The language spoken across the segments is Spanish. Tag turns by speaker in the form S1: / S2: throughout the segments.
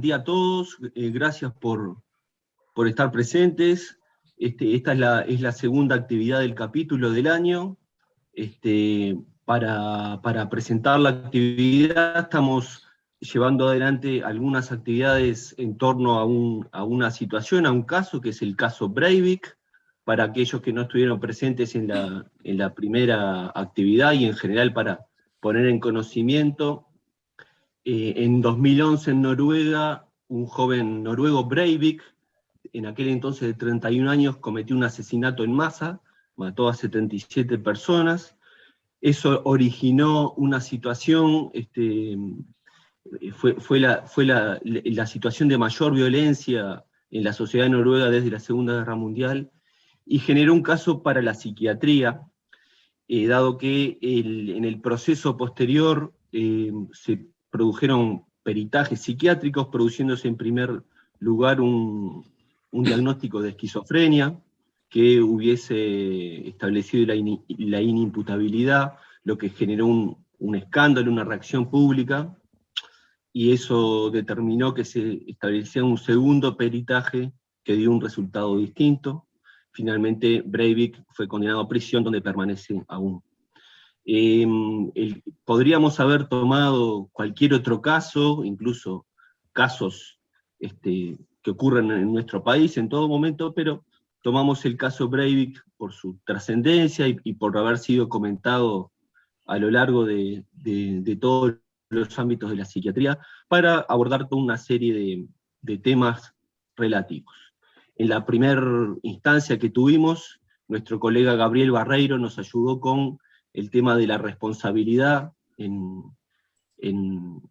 S1: día a todos, gracias por estar presentes. Esta es la segunda actividad del capítulo del año. Para presentar la actividad estamos llevando adelante algunas actividades en torno a una situación, a un caso, que es el caso Breivik, para aquellos que no estuvieron presentes en la primera actividad y en general para poner en conocimiento. En 2011 en Noruega, un joven noruego, Breivik, en aquel entonces de 31 años, cometió un asesinato en masa, mató a 77 personas. Eso originó una situación, fue la situación de mayor violencia en la sociedad noruega desde la Segunda Guerra Mundial, y generó un caso para la psiquiatría, dado que en el proceso posterior se produjeron peritajes psiquiátricos, produciéndose en primer lugar un diagnóstico de esquizofrenia, que hubiese establecido la inimputabilidad, lo que generó un escándalo, una reacción pública, y eso determinó que se estableciera un segundo peritaje que dio un resultado distinto. Finalmente Breivik fue condenado a prisión, donde permanece aún. Podríamos haber tomado cualquier otro caso, incluso casos que ocurren en nuestro país en todo momento, pero tomamos el caso Breivik por su trascendencia y por haber sido comentado a lo largo de todos los ámbitos de la psiquiatría, para abordar toda una serie de temas relativos. En la primera instancia que tuvimos, nuestro colega Gabriel Barreiro nos ayudó con el tema de la responsabilidad en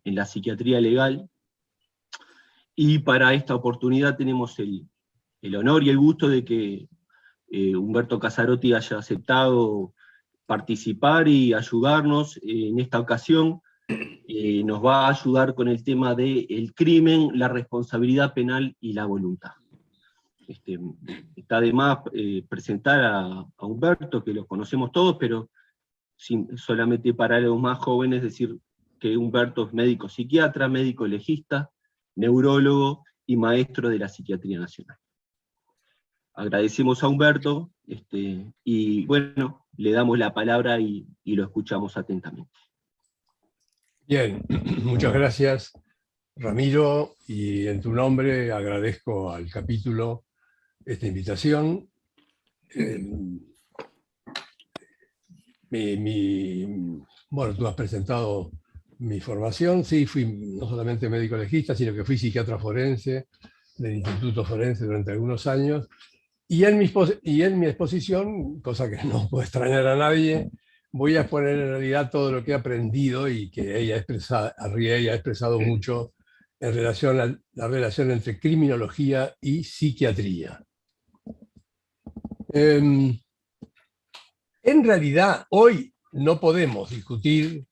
S1: la psiquiatría legal, y para esta oportunidad tenemos el honor y el gusto de que Humberto Casarotti haya aceptado participar y ayudarnos. En esta ocasión nos va a ayudar con el tema del crimen, la responsabilidad penal y la voluntad. Está de más presentar a Humberto, que lo conocemos todos, pero solamente para los más jóvenes decir que Humberto es médico psiquiatra, médico legista, neurólogo y maestro de la Psiquiatría Nacional. Agradecemos a Humberto, y bueno, le damos la palabra y lo escuchamos atentamente.
S2: Bien, muchas gracias, Ramiro, y en tu nombre agradezco al capítulo esta invitación. Bueno, tú has presentado mi formación. Sí, fui no solamente médico legista, sino que fui psiquiatra forense del Instituto Forense durante algunos años. Y en mi exposición, cosa que no puede extrañar a nadie, voy a exponer en realidad todo lo que he aprendido y que Arrié ha expresado mucho en relación a la relación entre criminología y psiquiatría. En realidad, hoy no podemos discutir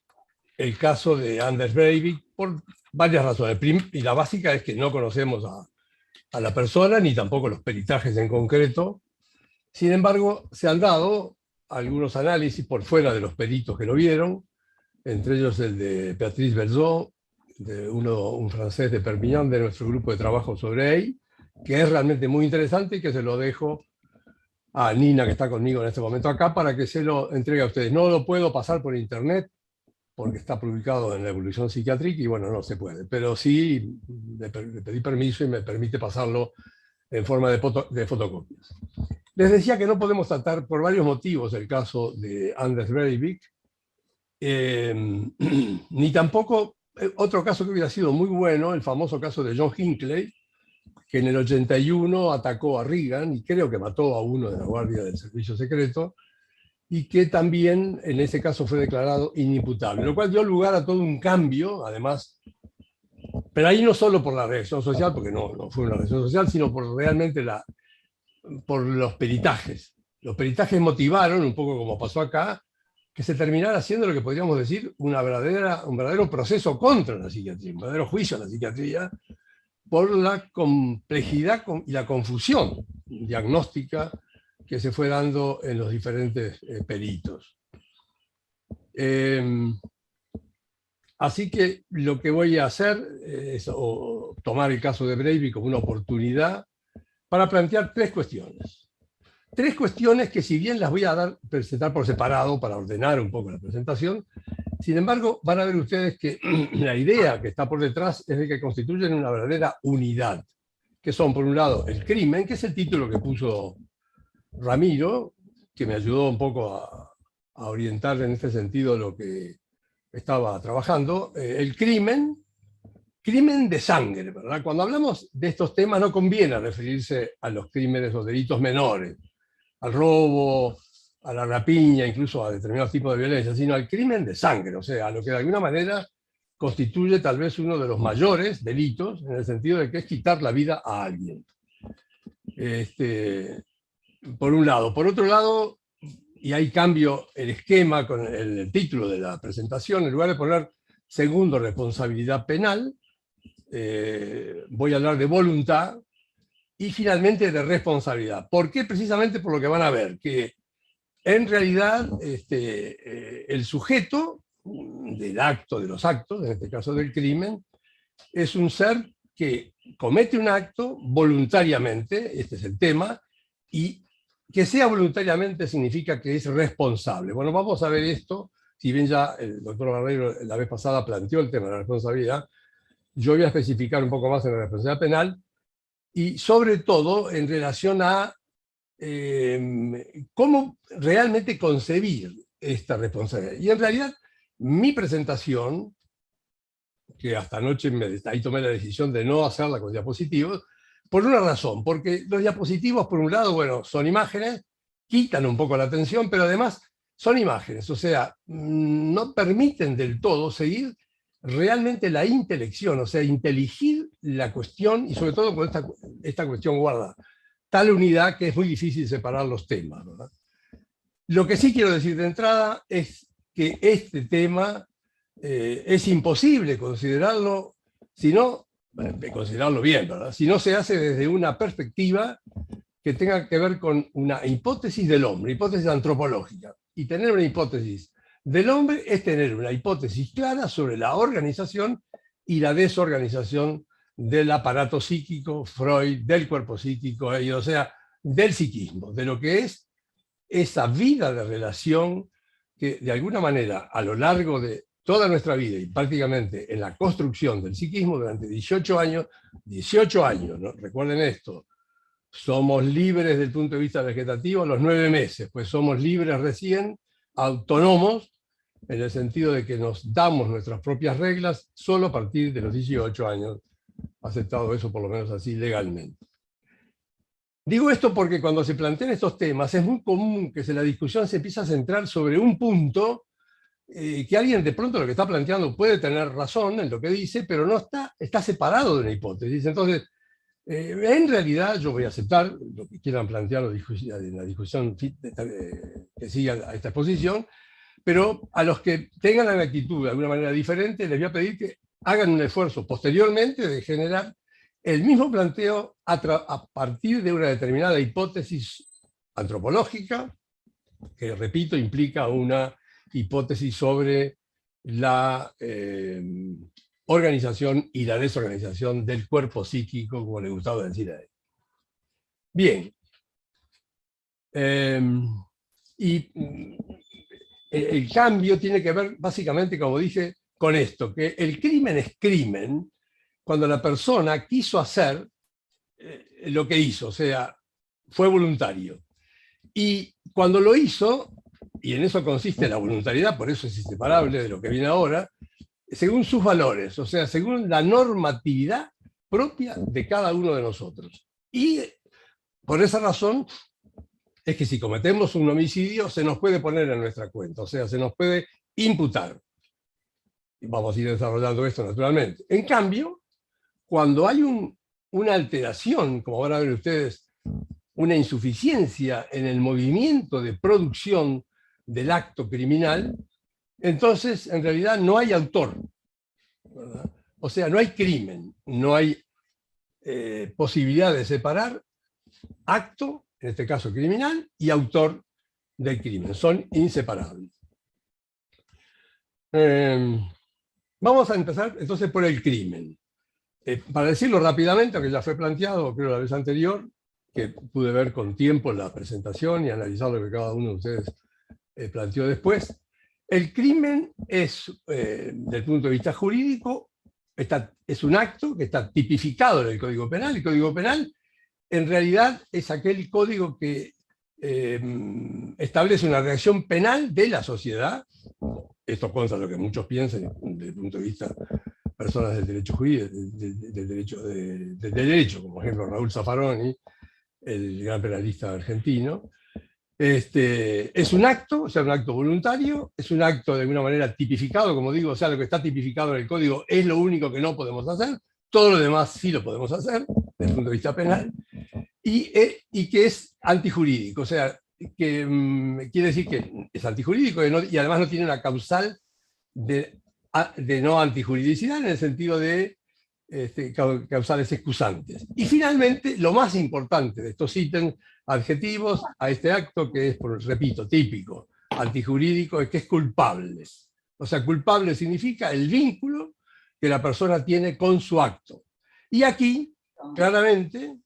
S2: el caso de Anders Breivik por varias razones. Y la básica es que no conocemos a la persona, ni tampoco los peritajes en concreto. Sin embargo, se han dado algunos análisis por fuera de los peritos que lo vieron, entre ellos el de Patrice Bergeau, un francés de Perpignan, de nuestro grupo de trabajo sobre EI, que es realmente muy interesante y que se lo dejo a Nina, que está conmigo en este momento acá, para que se lo entregue a ustedes. No lo puedo pasar por internet, porque está publicado en la Evolución Psiquiátrica, y bueno, no se puede. Pero sí le pedí permiso y me permite pasarlo en forma de fotocopias. Les decía que no podemos tratar por varios motivos el caso de Anders Breivik, ni tampoco otro caso que hubiera sido muy bueno, el famoso caso de John Hinckley, que en el 81 atacó a Reagan y creo que mató a uno de la guardia del servicio secreto, y que también en ese caso fue declarado inimputable, lo cual dio lugar a todo un cambio, además, pero ahí no solo por la reacción social, porque no fue una reacción social, sino por realmente por los peritajes. Los peritajes motivaron, un poco como pasó acá, que se terminara haciendo lo que podríamos decir un verdadero proceso contra la psiquiatría, un verdadero juicio a la psiquiatría, por la complejidad y la confusión diagnóstica que se fue dando en los diferentes peritos. Así que lo que voy a hacer es tomar el caso de Breivik como una oportunidad para plantear tres cuestiones. Tres cuestiones que, si bien las voy a presentar por separado para ordenar un poco la presentación, sin embargo van a ver ustedes que la idea que está por detrás es de que constituyen una verdadera unidad, que son, por un lado, el crimen, que es el título que puso Ramiro, que me ayudó un poco a orientar en este sentido lo que estaba trabajando, el crimen de sangre, ¿verdad? Cuando hablamos de estos temas no conviene referirse a los crímenes o delitos menores, al robo, a la rapiña, incluso a determinados tipos de violencia, sino al crimen de sangre, o sea, a lo que de alguna manera constituye tal vez uno de los mayores delitos, en el sentido de que es quitar la vida a alguien. Por un lado. Por otro lado, y ahí cambio el esquema con el título de la presentación, en lugar de poner segundo, responsabilidad penal, voy a hablar de voluntad y finalmente de responsabilidad. ¿Por qué? Precisamente por lo que van a ver, que en realidad el sujeto del acto, de los actos, en este caso del crimen, es un ser que comete un acto voluntariamente, este es el tema, y que sea voluntariamente significa que es responsable. Bueno, vamos a ver esto, si bien ya el doctor Barreiro la vez pasada planteó el tema de la responsabilidad, yo voy a especificar un poco más en la responsabilidad penal, y sobre todo en relación a cómo realmente concebir esta responsabilidad. Y en realidad, mi presentación, que hasta anoche ahí tomé la decisión de no hacerla con diapositivos, por una razón, porque los diapositivos, por un lado, bueno, son imágenes, quitan un poco la atención, pero además son imágenes, o sea, no permiten del todo seguir realmente la intelección, o sea, inteligir la cuestión, y sobre todo con esta cuestión guarda tal unidad que es muy difícil separar los temas, ¿verdad? Lo que sí quiero decir de entrada es que este tema es imposible considerarlo, si no, considerarlo bien, ¿verdad? Si no se hace desde una perspectiva que tenga que ver con una hipótesis del hombre, hipótesis antropológica. Y tener una hipótesis del hombre es tener una hipótesis clara sobre la organización y la desorganización del aparato psíquico, Freud, del cuerpo psíquico, o sea, del psiquismo, de lo que es esa vida de relación que de alguna manera a lo largo de toda nuestra vida y prácticamente en la construcción del psiquismo durante 18 años, ¿no? Recuerden esto, somos libres desde el punto de vista vegetativo a los 9 meses, pues somos libres recién, autónomos, en el sentido de que nos damos nuestras propias reglas solo a partir de los 18 años, aceptado eso por lo menos así legalmente. Digo esto porque cuando se plantean estos temas es muy común que la discusión se empiece a centrar sobre un punto que alguien de pronto lo que está planteando puede tener razón en lo que dice, pero no está separado de una hipótesis. Entonces, en realidad yo voy a aceptar lo que quieran plantear en la discusión que siga a esta exposición, pero a los que tengan la actitud de alguna manera diferente les voy a pedir que hagan un esfuerzo posteriormente de generar el mismo planteo a partir de una determinada hipótesis antropológica, que repito, implica una hipótesis sobre la organización y la desorganización del cuerpo psíquico, como le gustaba decir a él. Bien. Y el cambio tiene que ver básicamente, como dije, con esto, que el crimen es crimen cuando la persona quiso hacer lo que hizo, o sea, fue voluntario. Y cuando lo hizo, y en eso consiste la voluntariedad, por eso es inseparable de lo que viene ahora, según sus valores, o sea, según la normatividad propia de cada uno de nosotros. Y por esa razón es que si cometemos un homicidio se nos puede poner en nuestra cuenta, o sea, se nos puede imputar. Y vamos a ir desarrollando esto naturalmente. En cambio, cuando hay una alteración, como van a ver ustedes, una insuficiencia en el movimiento de producción del acto criminal, entonces en realidad no hay autor, ¿verdad? O sea, no hay crimen, no hay posibilidad de separar acto, en este caso criminal, y autor del crimen, son inseparables. Vamos a empezar entonces por el crimen. Para decirlo rápidamente, aunque ya fue planteado, creo la vez anterior, que pude ver con tiempo la presentación y analizar lo que cada uno de ustedes planteó después, el crimen es, desde el punto de vista jurídico, es un acto que está tipificado en el Código Penal. El Código Penal, en realidad, es aquel código que establece una reacción penal de la sociedad. Esto consta lo que muchos piensan desde el punto de vista personas del derecho jurídico, del derecho, como por ejemplo Raúl Zaffaroni, el gran penalista argentino. Es un acto, o sea, un acto voluntario, es un acto de alguna manera tipificado, como digo, o sea, lo que está tipificado en el código es lo único que no podemos hacer, todo lo demás sí lo podemos hacer, desde el punto de vista penal, y que es antijurídico, o sea, que quiere decir que es antijurídico y además no tiene una causal de no antijuridicidad en el sentido de causales excusantes. Y finalmente, lo más importante de estos ítems adjetivos a este acto, que es, repito, típico, antijurídico, es que es culpable. O sea, culpable significa el vínculo que la persona tiene con su acto. Y aquí, claramente,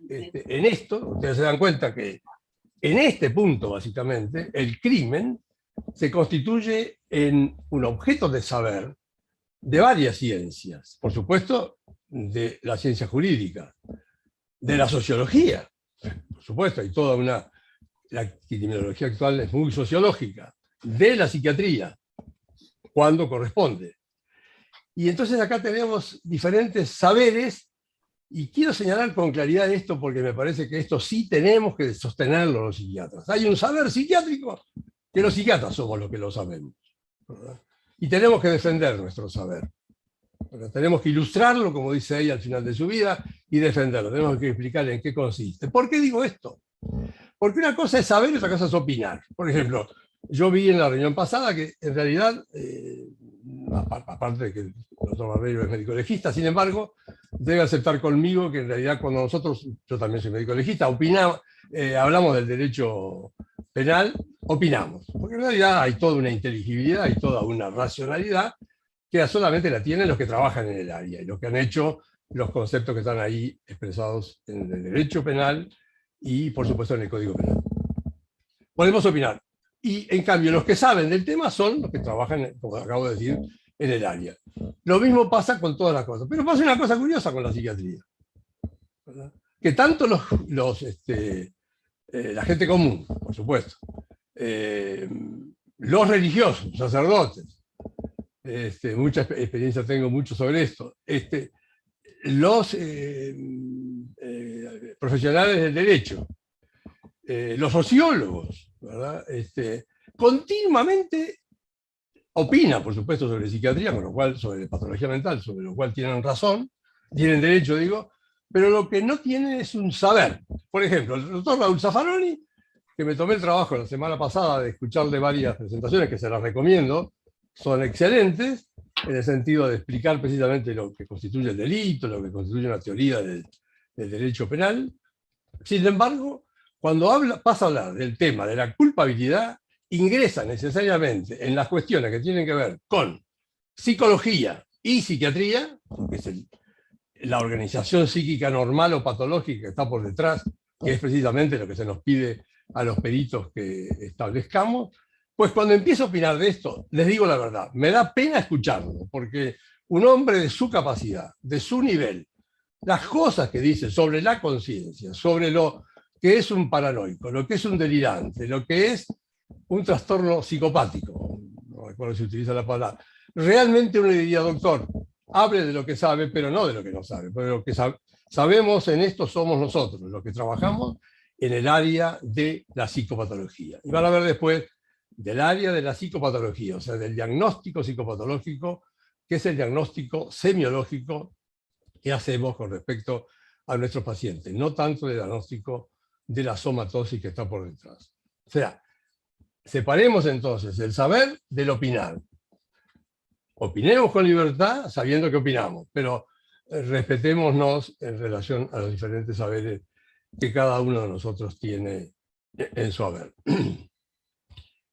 S2: en esto, ustedes se dan cuenta que en este punto, básicamente, el crimen se constituye en un objeto de saber de varias ciencias, por supuesto, de la ciencia jurídica, de la sociología, por supuesto, hay toda la criminología actual es muy sociológica, de la psiquiatría, cuando corresponde. Y entonces acá tenemos diferentes saberes, y quiero señalar con claridad esto porque me parece que esto sí tenemos que sostenerlo los psiquiatras. Hay un saber psiquiátrico que los psiquiatras somos los que lo sabemos, ¿verdad? Y tenemos que defender nuestro saber. Pero tenemos que ilustrarlo, como dice ella al final de su vida, y defenderlo. Tenemos que explicar en qué consiste. ¿Por qué digo esto? Porque una cosa es saber y otra cosa es opinar. Por ejemplo, yo vi en la reunión pasada que en realidad, aparte de que el doctor Barbeiro es médico legista, sin embargo, debe aceptar conmigo que en realidad cuando nosotros, yo también soy médico legista, hablamos del derecho penal, opinamos. Porque en realidad hay toda una inteligibilidad, hay toda una racionalidad que solamente la tienen los que trabajan en el área y los que han hecho los conceptos que están ahí expresados en el derecho penal y, por supuesto, en el Código Penal. Podemos opinar. Y, en cambio, los que saben del tema son los que trabajan, como acabo de decir, en el área. Lo mismo pasa con todas las cosas. Pero pasa una cosa curiosa con la psiquiatría, ¿verdad? Que tanto la gente común, por supuesto, los religiosos, sacerdotes, mucha experiencia tengo mucho sobre esto, los profesionales del derecho, los sociólogos, ¿verdad? Continuamente opinan, por supuesto, sobre psiquiatría, con lo cual, sobre patología mental, sobre lo cual tienen razón, tienen derecho, digo, pero lo que no tienen es un saber. Por ejemplo, el doctor Raúl Zaffaroni, que me tomé el trabajo la semana pasada de escucharle varias presentaciones, que se las recomiendo, son excelentes, en el sentido de explicar precisamente lo que constituye el delito, lo que constituye una teoría del derecho penal. Sin embargo, cuando pasa a hablar del tema de la culpabilidad, ingresa necesariamente en las cuestiones que tienen que ver con psicología y psiquiatría, que es la organización psíquica normal o patológica que está por detrás, que es precisamente lo que se nos pide a los peritos que establezcamos. Pues cuando empiezo a opinar de esto, les digo la verdad, me da pena escucharlo, porque un hombre de su capacidad, de su nivel, las cosas que dice sobre la conciencia, sobre lo que es un paranoico, lo que es un delirante, lo que es un trastorno psicopático, no recuerdo si utiliza la palabra, realmente uno diría, doctor, hable de lo que sabe, pero no de lo que no sabe, pero lo que sabemos en esto somos nosotros, los que trabajamos en el área de la psicopatología. Y van a ver después del área de la psicopatología, o sea, del diagnóstico psicopatológico, que es el diagnóstico semiológico que hacemos con respecto a nuestros pacientes, no tanto el diagnóstico de la somatosis que está por detrás. O sea, separemos entonces el saber del opinar. Opinemos con libertad sabiendo que opinamos, pero respetémonos en relación a los diferentes saberes que cada uno de nosotros tiene en su haber.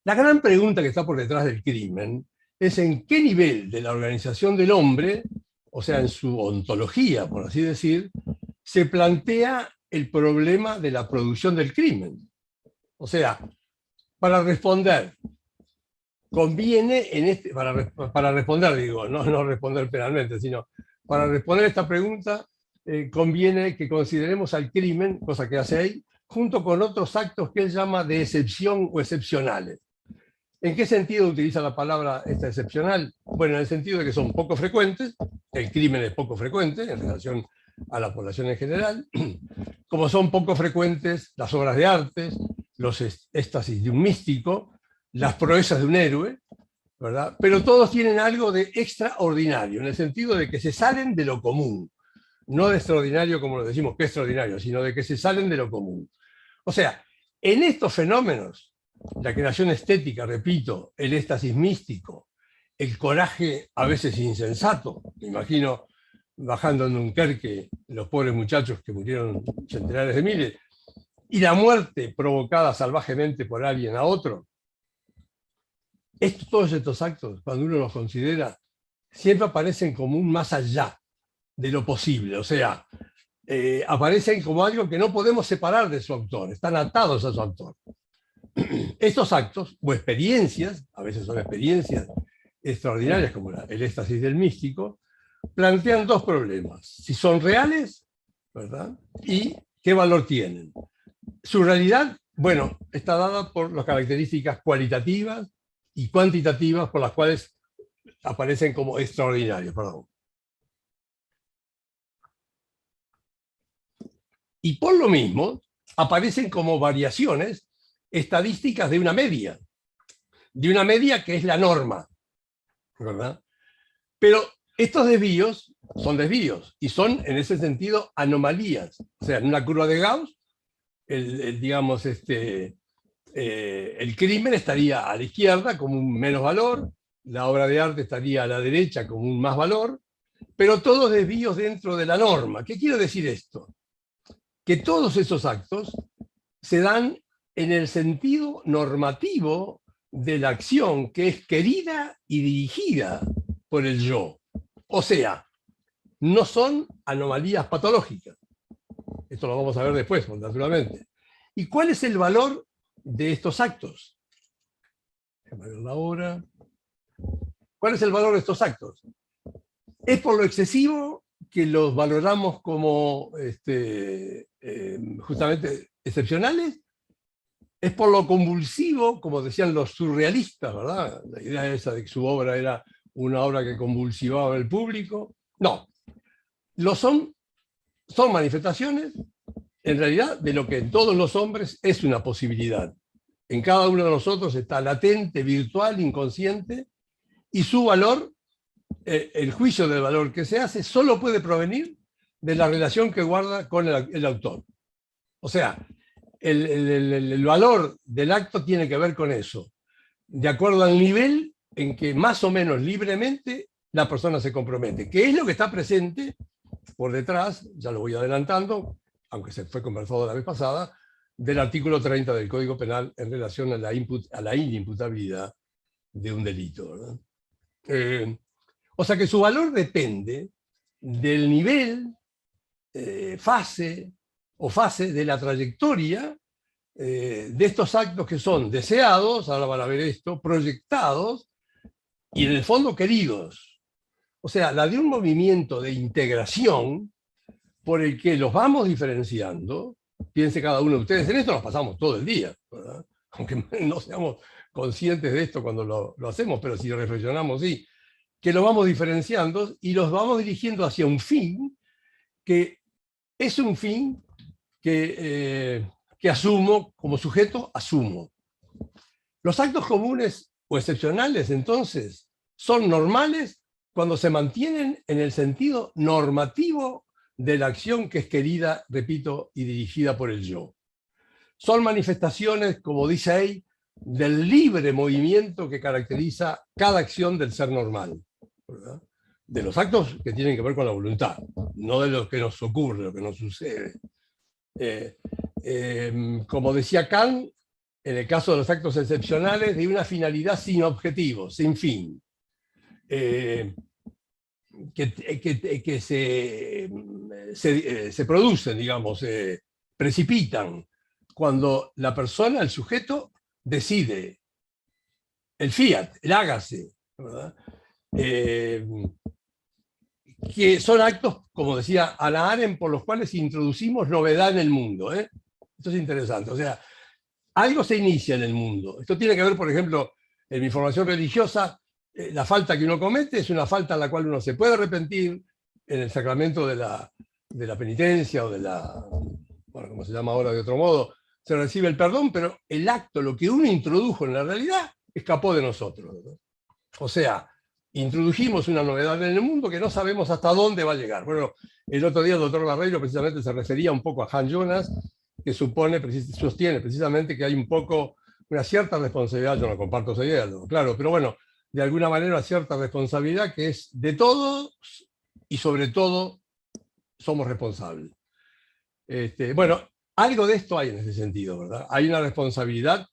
S2: La gran pregunta que está por detrás del crimen es en qué nivel de la organización del hombre, o sea, en su ontología, por así decir, se plantea el problema de la producción del crimen. O sea, para responder, conviene para responder, digo, no responder penalmente, sino para responder esta pregunta, conviene que consideremos al crimen, cosa que hace ahí, junto con otros actos que él llama de excepción o excepcionales. ¿En qué sentido utiliza la palabra esta excepcional? Bueno, en el sentido de que son poco frecuentes, el crimen es poco frecuente en relación a la población en general, como son poco frecuentes las obras de arte, los éxtasis de un místico, las proezas de un héroe, ¿verdad? Pero todos tienen algo de extraordinario, en el sentido de que se salen de lo común, no de extraordinario como lo decimos que es extraordinario, sino de que se salen de lo común. O sea, en estos fenómenos, la creación estética, repito, el éxtasis místico, el coraje a veces insensato, me imagino bajando en Dunkerque los pobres muchachos que murieron centenares de miles, y la muerte provocada salvajemente por alguien a otro, todos estos actos, cuando uno los considera, siempre aparecen como un más allá de lo posible, o sea, aparecen como algo que no podemos separar de su autor, están atados a su autor. Estos actos, o experiencias, a veces son experiencias extraordinarias como el éxtasis del místico, plantean dos problemas: si son reales, ¿verdad? Y qué valor tienen. Su realidad, bueno, está dada por las características cualitativas y cuantitativas por las cuales aparecen como extraordinarios. Perdón. Y por lo mismo, aparecen como variaciones estadísticas de una media que es la norma, ¿verdad? Pero estos desvíos son desvíos y son, en ese sentido, anomalías. O sea, en una curva de Gauss, el crimen estaría a la izquierda como un menos valor, la obra de arte estaría a la derecha como un más valor, pero todos desvíos dentro de la norma. ¿Qué quiero decir esto? Que todos esos actos se dan en el sentido normativo de la acción que es querida y dirigida por el yo. O sea, no son anomalías patológicas. Esto lo vamos a ver después, naturalmente. ¿Y cuál es el valor de estos actos? Déjame ver la hora. ¿Cuál es el valor de estos actos? ¿Es por lo excesivo que los valoramos como justamente excepcionales? ¿Es por lo convulsivo, como decían los surrealistas, ¿verdad? La idea esa de que su obra era una obra que convulsivaba al público. No. Son manifestaciones, en realidad, de lo que en todos los hombres es una posibilidad. En cada uno de nosotros está latente, virtual, inconsciente, y su valor, el juicio del valor que se hace, solo puede provenir de la relación que guarda con el autor. O sea, el valor del acto tiene que ver con eso, de acuerdo al nivel en que más o menos libremente la persona se compromete, que es lo que está presente por detrás, ya lo voy adelantando, aunque se fue conversado la vez pasada, del artículo 30 del Código Penal en relación a la inimputabilidad de un delito, ¿verdad? O sea que su valor depende del nivel, fase de la trayectoria de estos actos que son deseados, ahora van a ver esto, proyectados y en el fondo queridos. O sea, la de un movimiento de integración por el que los vamos diferenciando. Piense cada uno de ustedes, en esto nos pasamos todo el día, ¿verdad? Aunque no seamos conscientes de esto cuando lo hacemos, pero si reflexionamos, sí, que lo vamos diferenciando y los vamos dirigiendo hacia un fin que es un fin que asumo, como sujeto, asumo. Los actos comunes o excepcionales, entonces, son normales cuando se mantienen en el sentido normativo de la acción que es querida, repito, y dirigida por el yo. Son manifestaciones, como dice ahí, del libre movimiento que caracteriza cada acción del ser normal, ¿verdad? De los actos que tienen que ver con la voluntad, no de lo que nos ocurre, lo que nos sucede. Como decía Kant, en el caso de los actos excepcionales, de una finalidad sin objetivo, sin fin. que se producen, digamos, precipitan cuando la persona, el sujeto, decide el fiat, el hágase, ¿verdad? Que son actos, como decía Hannah Arendt, por los cuales introducimos novedad en el mundo. Esto es interesante. O sea, algo se inicia en el mundo. Esto tiene que ver, por ejemplo, en mi formación religiosa, la falta que uno comete es una falta a la cual uno se puede arrepentir en el sacramento de la penitencia o de la, bueno, como se llama ahora de otro modo, se recibe el perdón, pero el acto, lo que uno introdujo en la realidad, escapó de nosotros, ¿no? O sea, introdujimos una novedad en el mundo que no sabemos hasta dónde va a llegar. Bueno, el otro día el doctor Barreiro precisamente se refería un poco a Hans Jonas, que sostiene precisamente que hay un poco una cierta responsabilidad, yo no comparto esa idea, no, claro, pero bueno, de alguna manera una cierta responsabilidad que es de todos y sobre todo somos responsables. Bueno, algo de esto hay en ese sentido, ¿verdad? Hay una responsabilidad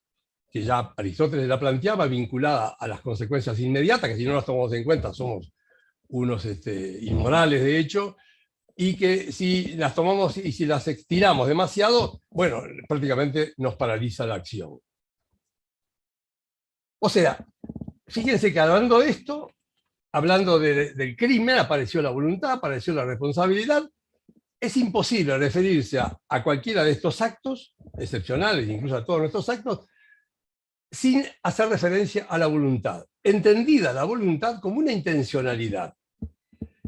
S2: que ya Aristóteles la planteaba, vinculada a las consecuencias inmediatas, que si no las tomamos en cuenta somos unos inmorales de hecho, y que si las tomamos y si las estiramos demasiado, bueno, prácticamente nos paraliza la acción. O sea, fíjense que hablando de esto, hablando del crimen, apareció la voluntad, apareció la responsabilidad. Es imposible referirse a cualquiera de estos actos, excepcionales, incluso a todos nuestros actos, sin hacer referencia a la voluntad. Entendida la voluntad como una intencionalidad,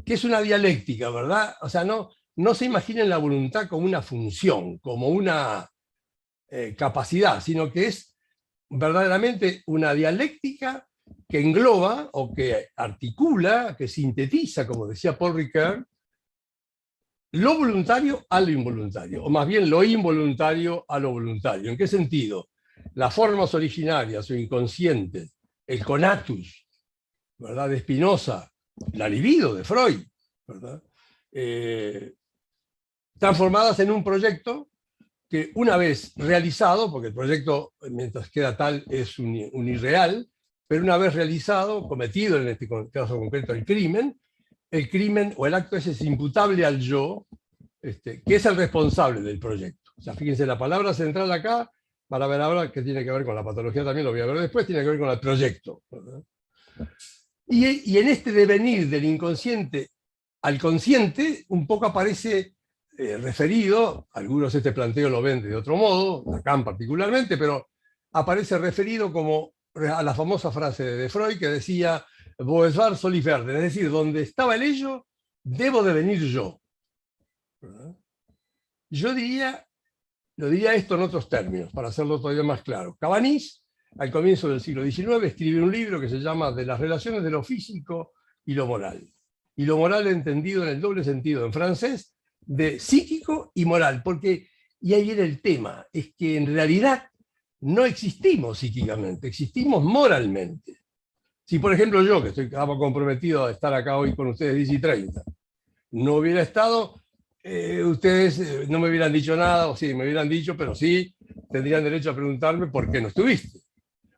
S2: que es una dialéctica, ¿verdad? O sea, no se imaginen la voluntad como una función, como una capacidad, sino que es verdaderamente una dialéctica que engloba o que articula, que sintetiza, como decía Paul Ricoeur, lo voluntario a lo involuntario, o más bien lo involuntario a lo voluntario. ¿En qué sentido? Las formas originarias o inconscientes, el conatus, ¿verdad?, de Spinoza, la libido de Freud, ¿verdad?, transformadas en un proyecto que una vez realizado, porque el proyecto mientras queda tal es un irreal, pero una vez realizado, cometido en este caso concreto el crimen o el acto ese es imputable al yo, que es el responsable del proyecto. O sea, fíjense, la palabra central acá, para ver ahora que tiene que ver con la patología también, lo voy a ver después, tiene que ver con el proyecto, ¿verdad? Y en este devenir del inconsciente al consciente, un poco aparece referido, algunos este planteo lo ven de otro modo, Lacan particularmente, pero aparece referido como a la famosa frase de Freud que decía «Wo es wahr, soll ich werden», es decir, donde estaba el ello, debo devenir yo. ¿Verdad? Yo lo diría esto en otros términos, para hacerlo todavía más claro. Cabanis, al comienzo del siglo XIX, escribe un libro que se llama De las relaciones de lo físico y lo moral. Y lo moral entendido en el doble sentido, en francés, de psíquico y moral, porque, y ahí viene el tema, es que en realidad no existimos psíquicamente, existimos moralmente. Si, por ejemplo, yo, que estaba comprometido a estar acá hoy con ustedes 10:30, no hubiera estado, ustedes no me hubieran dicho nada, o sí, me hubieran dicho, pero sí, tendrían derecho a preguntarme por qué no estuviste.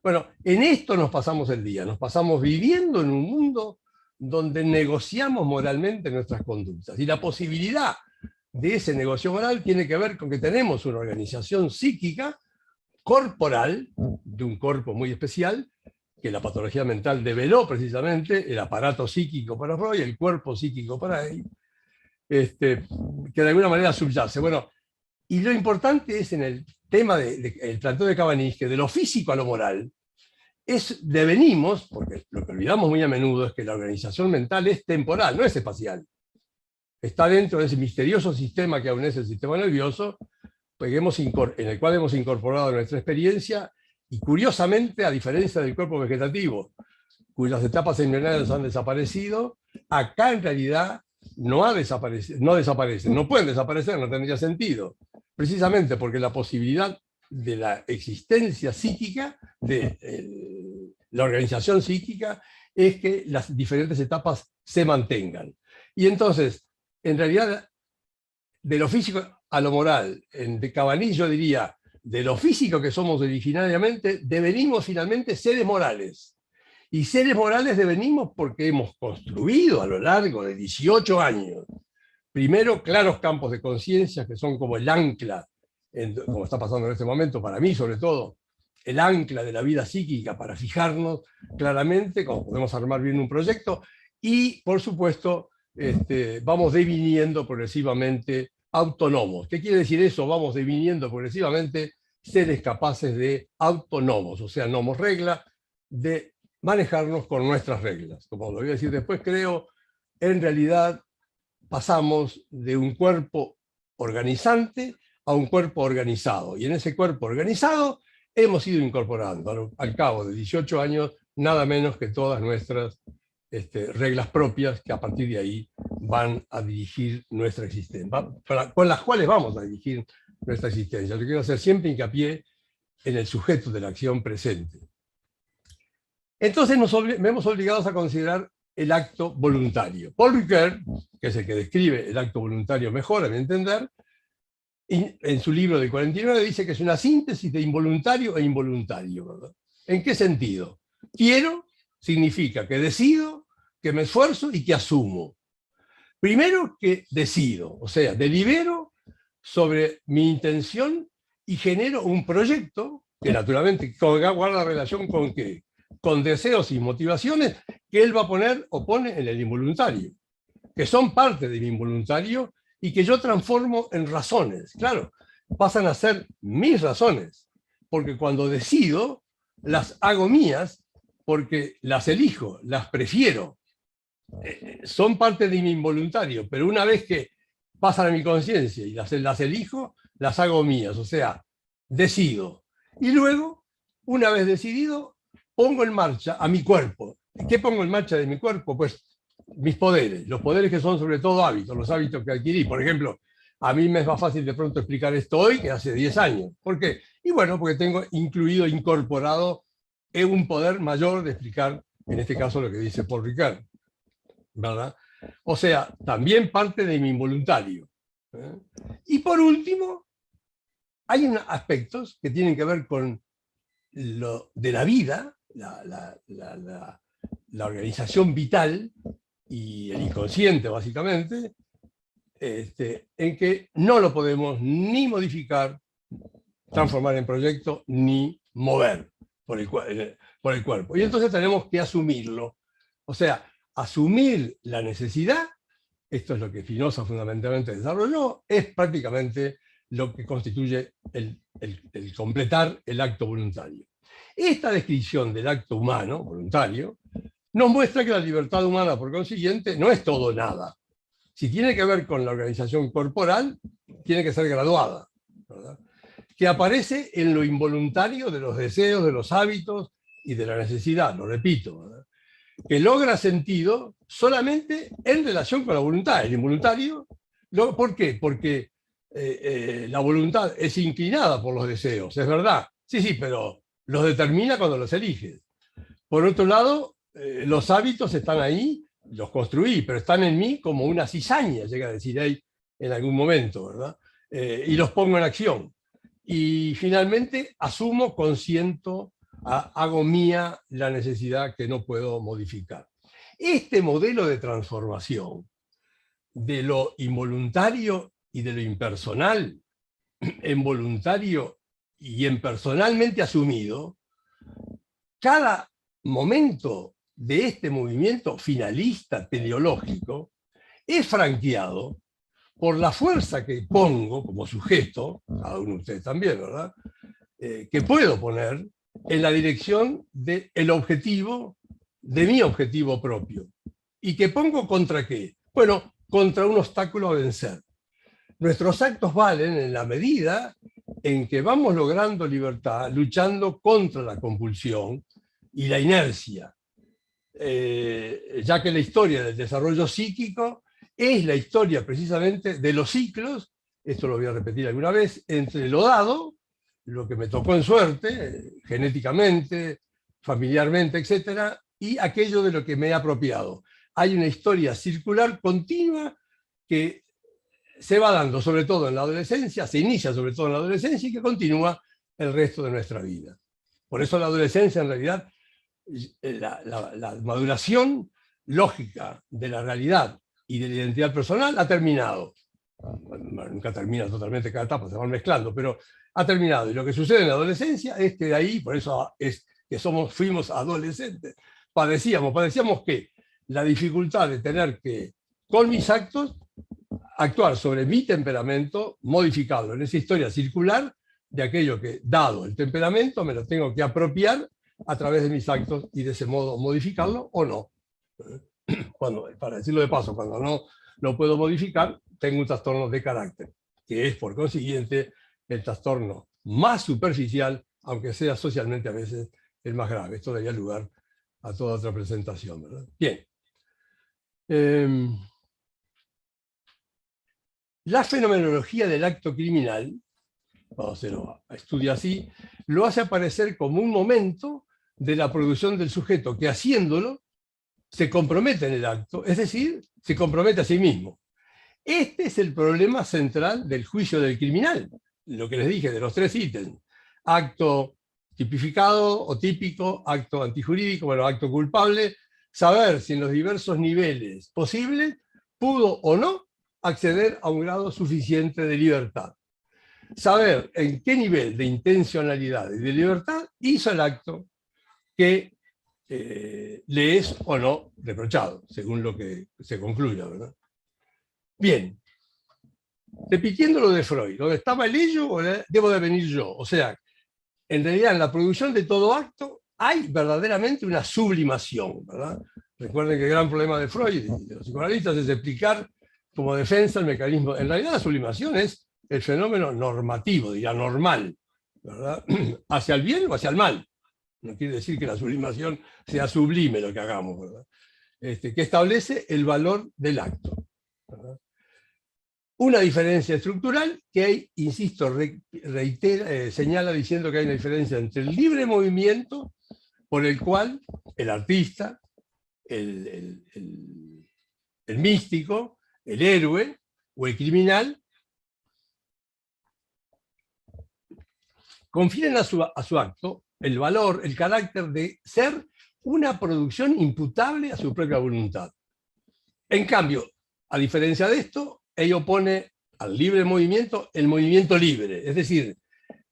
S2: Bueno, en esto nos pasamos el día, nos pasamos viviendo en un mundo donde negociamos moralmente nuestras conductas. Y la posibilidad de ese negocio moral tiene que ver con que tenemos una organización psíquica, corporal, de un cuerpo muy especial, que la patología mental develó precisamente, el aparato psíquico para Freud, el cuerpo psíquico para él, que de alguna manera subyace. Bueno, y lo importante es en el tema del planteo de Cabanis, que de lo físico a lo moral, devenimos, porque lo que olvidamos muy a menudo es que la organización mental es temporal, no es espacial. Está dentro de ese misterioso sistema que aún es el sistema nervioso, en el cual hemos incorporado nuestra experiencia, y curiosamente, a diferencia del cuerpo vegetativo, cuyas etapas embrionarias han desaparecido, acá en realidad no desaparecen, no pueden desaparecer, no tendría sentido, precisamente porque la posibilidad de la existencia psíquica, de la organización psíquica, es que las diferentes etapas se mantengan. Y entonces, en realidad, de lo físico a lo moral, de Cabanis yo diría, de lo físico que somos originariamente, devenimos finalmente seres morales. Y seres morales devenimos porque hemos construido a lo largo de 18 años, primero, claros campos de conciencia que son como el ancla, como está pasando en este momento, para mí sobre todo, el ancla de la vida psíquica para fijarnos claramente cómo podemos armar bien un proyecto, y por supuesto vamos deviniendo progresivamente autónomos. ¿Qué quiere decir eso? Vamos deviniendo progresivamente seres capaces de autónomos, o sea, nomos regla, de manejarnos con nuestras reglas. Como lo voy a decir después, creo, en realidad pasamos de un cuerpo organizante a un cuerpo organizado. Y en ese cuerpo organizado hemos ido incorporando, al cabo de 18 años, nada menos que todas nuestras reglas propias, que a partir de ahí van a dirigir nuestra existencia, con las cuales vamos a dirigir nuestra existencia. Yo quiero hacer siempre hincapié en el sujeto de la acción presente. Entonces nos vemos obligados a considerar el acto voluntario. Paul Ricoeur, que es el que describe el acto voluntario mejor, a mi entender, en su libro del 49 dice que es una síntesis de involuntario e involuntario, ¿verdad? ¿En qué sentido? Quiero significa que decido, que me esfuerzo y que asumo. Primero que decido, o sea, delibero sobre mi intención y genero un proyecto que naturalmente guarda relación con ¿qué? Con deseos y motivaciones que él va a poner o pone en el involuntario, que son parte de mi involuntario y que yo transformo en razones. Claro, pasan a ser mis razones, porque cuando decido, las hago mías, porque las elijo, las prefiero. Son parte de mi involuntario, pero una vez que pasan a mi conciencia y las elijo, las hago mías, o sea, decido. Y luego, una vez decidido, pongo en marcha a mi cuerpo. ¿Qué pongo en marcha de mi cuerpo? Pues mis poderes, los poderes que son sobre todo hábitos, los hábitos que adquirí. Por ejemplo, a mí me es más fácil de pronto explicar esto hoy que hace 10 años. ¿Por qué? Y bueno, porque tengo incluido, incorporado un poder mayor de explicar, en este caso, lo que dice Paul Ricoeur, ¿verdad? O sea, también parte de mi involuntario. Y por último, hay aspectos que tienen que ver con lo de la vida, la organización vital y el inconsciente, básicamente, en que no lo podemos ni modificar, transformar en proyecto, ni mover por el cuerpo. Y entonces tenemos que asumirlo. O sea, asumir la necesidad, esto es lo que Spinoza fundamentalmente desarrolló, es prácticamente lo que constituye el completar el acto voluntario. Esta descripción del acto humano, voluntario, nos muestra que la libertad humana, por consiguiente, no es todo nada. Si tiene que ver con la organización corporal, tiene que ser graduada, ¿verdad? Que aparece en lo involuntario de los deseos, de los hábitos y de la necesidad, lo repito, ¿verdad? Que logra sentido solamente en relación con la voluntad. El involuntario, ¿por qué? Porque la voluntad es inclinada por los deseos, es verdad. Sí, sí, pero los determina cuando los eliges. Por otro lado, los hábitos están ahí, los construí, pero están en mí como una cizaña, llega a decir ahí en algún momento, ¿verdad? Y los pongo en acción. Y finalmente asumo, consiento, hago mía la necesidad que no puedo modificar. Este modelo de transformación de lo involuntario y de lo impersonal en voluntario y en personalmente asumido, cada momento de este movimiento finalista teleológico es franqueado por la fuerza que pongo como sujeto, cada uno de ustedes también, ¿verdad? Que puedo poner en la dirección del objetivo, de mi objetivo propio. ¿Y que pongo contra qué? Bueno, contra un obstáculo a vencer. Nuestros actos valen en la medida en que vamos logrando libertad, luchando contra la compulsión y la inercia, ya que la historia del desarrollo psíquico es la historia precisamente de los ciclos, esto lo voy a repetir alguna vez, entre lo dado, lo que me tocó en suerte, genéticamente, familiarmente, etc., y aquello de lo que me he apropiado. Hay una historia circular continua que se va dando sobre todo en la adolescencia, se inicia sobre todo en la adolescencia y que continúa el resto de nuestra vida. Por eso la adolescencia en realidad la maduración lógica de la realidad y de la identidad personal ha terminado. Bueno, nunca termina totalmente cada etapa, se van mezclando, pero ha terminado. Y lo que sucede en la adolescencia es que de ahí, por eso es que fuimos adolescentes, padecíamos que la dificultad de tener que, con mis actos, actuar sobre mi temperamento, modificarlo en esa historia circular de aquello que, dado el temperamento, me lo tengo que apropiar a través de mis actos y de ese modo modificarlo o no. Para decirlo de paso, cuando no lo puedo modificar, tengo un trastorno de carácter, que es por consiguiente el trastorno más superficial, aunque sea socialmente a veces el más grave. Esto daría lugar a toda otra presentación, ¿verdad? Bien. La fenomenología del acto criminal, cuando se lo estudia así, lo hace aparecer como un momento de la producción del sujeto que, haciéndolo, se compromete en el acto, es decir, se compromete a sí mismo. Este es el problema central del juicio del criminal, lo que les dije de los 3 ítems: acto tipificado o típico, acto antijurídico, bueno, acto culpable, saber si en los diversos niveles posibles pudo o no acceder a un grado suficiente de libertad. Saber en qué nivel de intencionalidad y de libertad hizo el acto que le es o no reprochado, según lo que se concluya, ¿verdad? Bien, repitiendo lo de Freud, ¿dónde estaba el ello o debo de venir yo? O sea, en realidad en la producción de todo acto hay verdaderamente una sublimación, ¿verdad? Recuerden que el gran problema de Freud y de los psicoanalistas es explicar como defensa el mecanismo. En realidad la sublimación es el fenómeno normativo, diría normal, ¿verdad? Hacia el bien o hacia el mal. No quiere decir que la sublimación sea sublime lo que hagamos, ¿verdad? Que establece el valor del acto, ¿verdad? Una diferencia estructural que hay, insisto, señala diciendo que hay una diferencia entre el libre movimiento por el cual el artista, el místico, el héroe o el criminal confieren a su acto el valor, el carácter de ser una producción imputable a su propia voluntad. En cambio, a diferencia de esto, ello pone al libre movimiento el movimiento libre, es decir,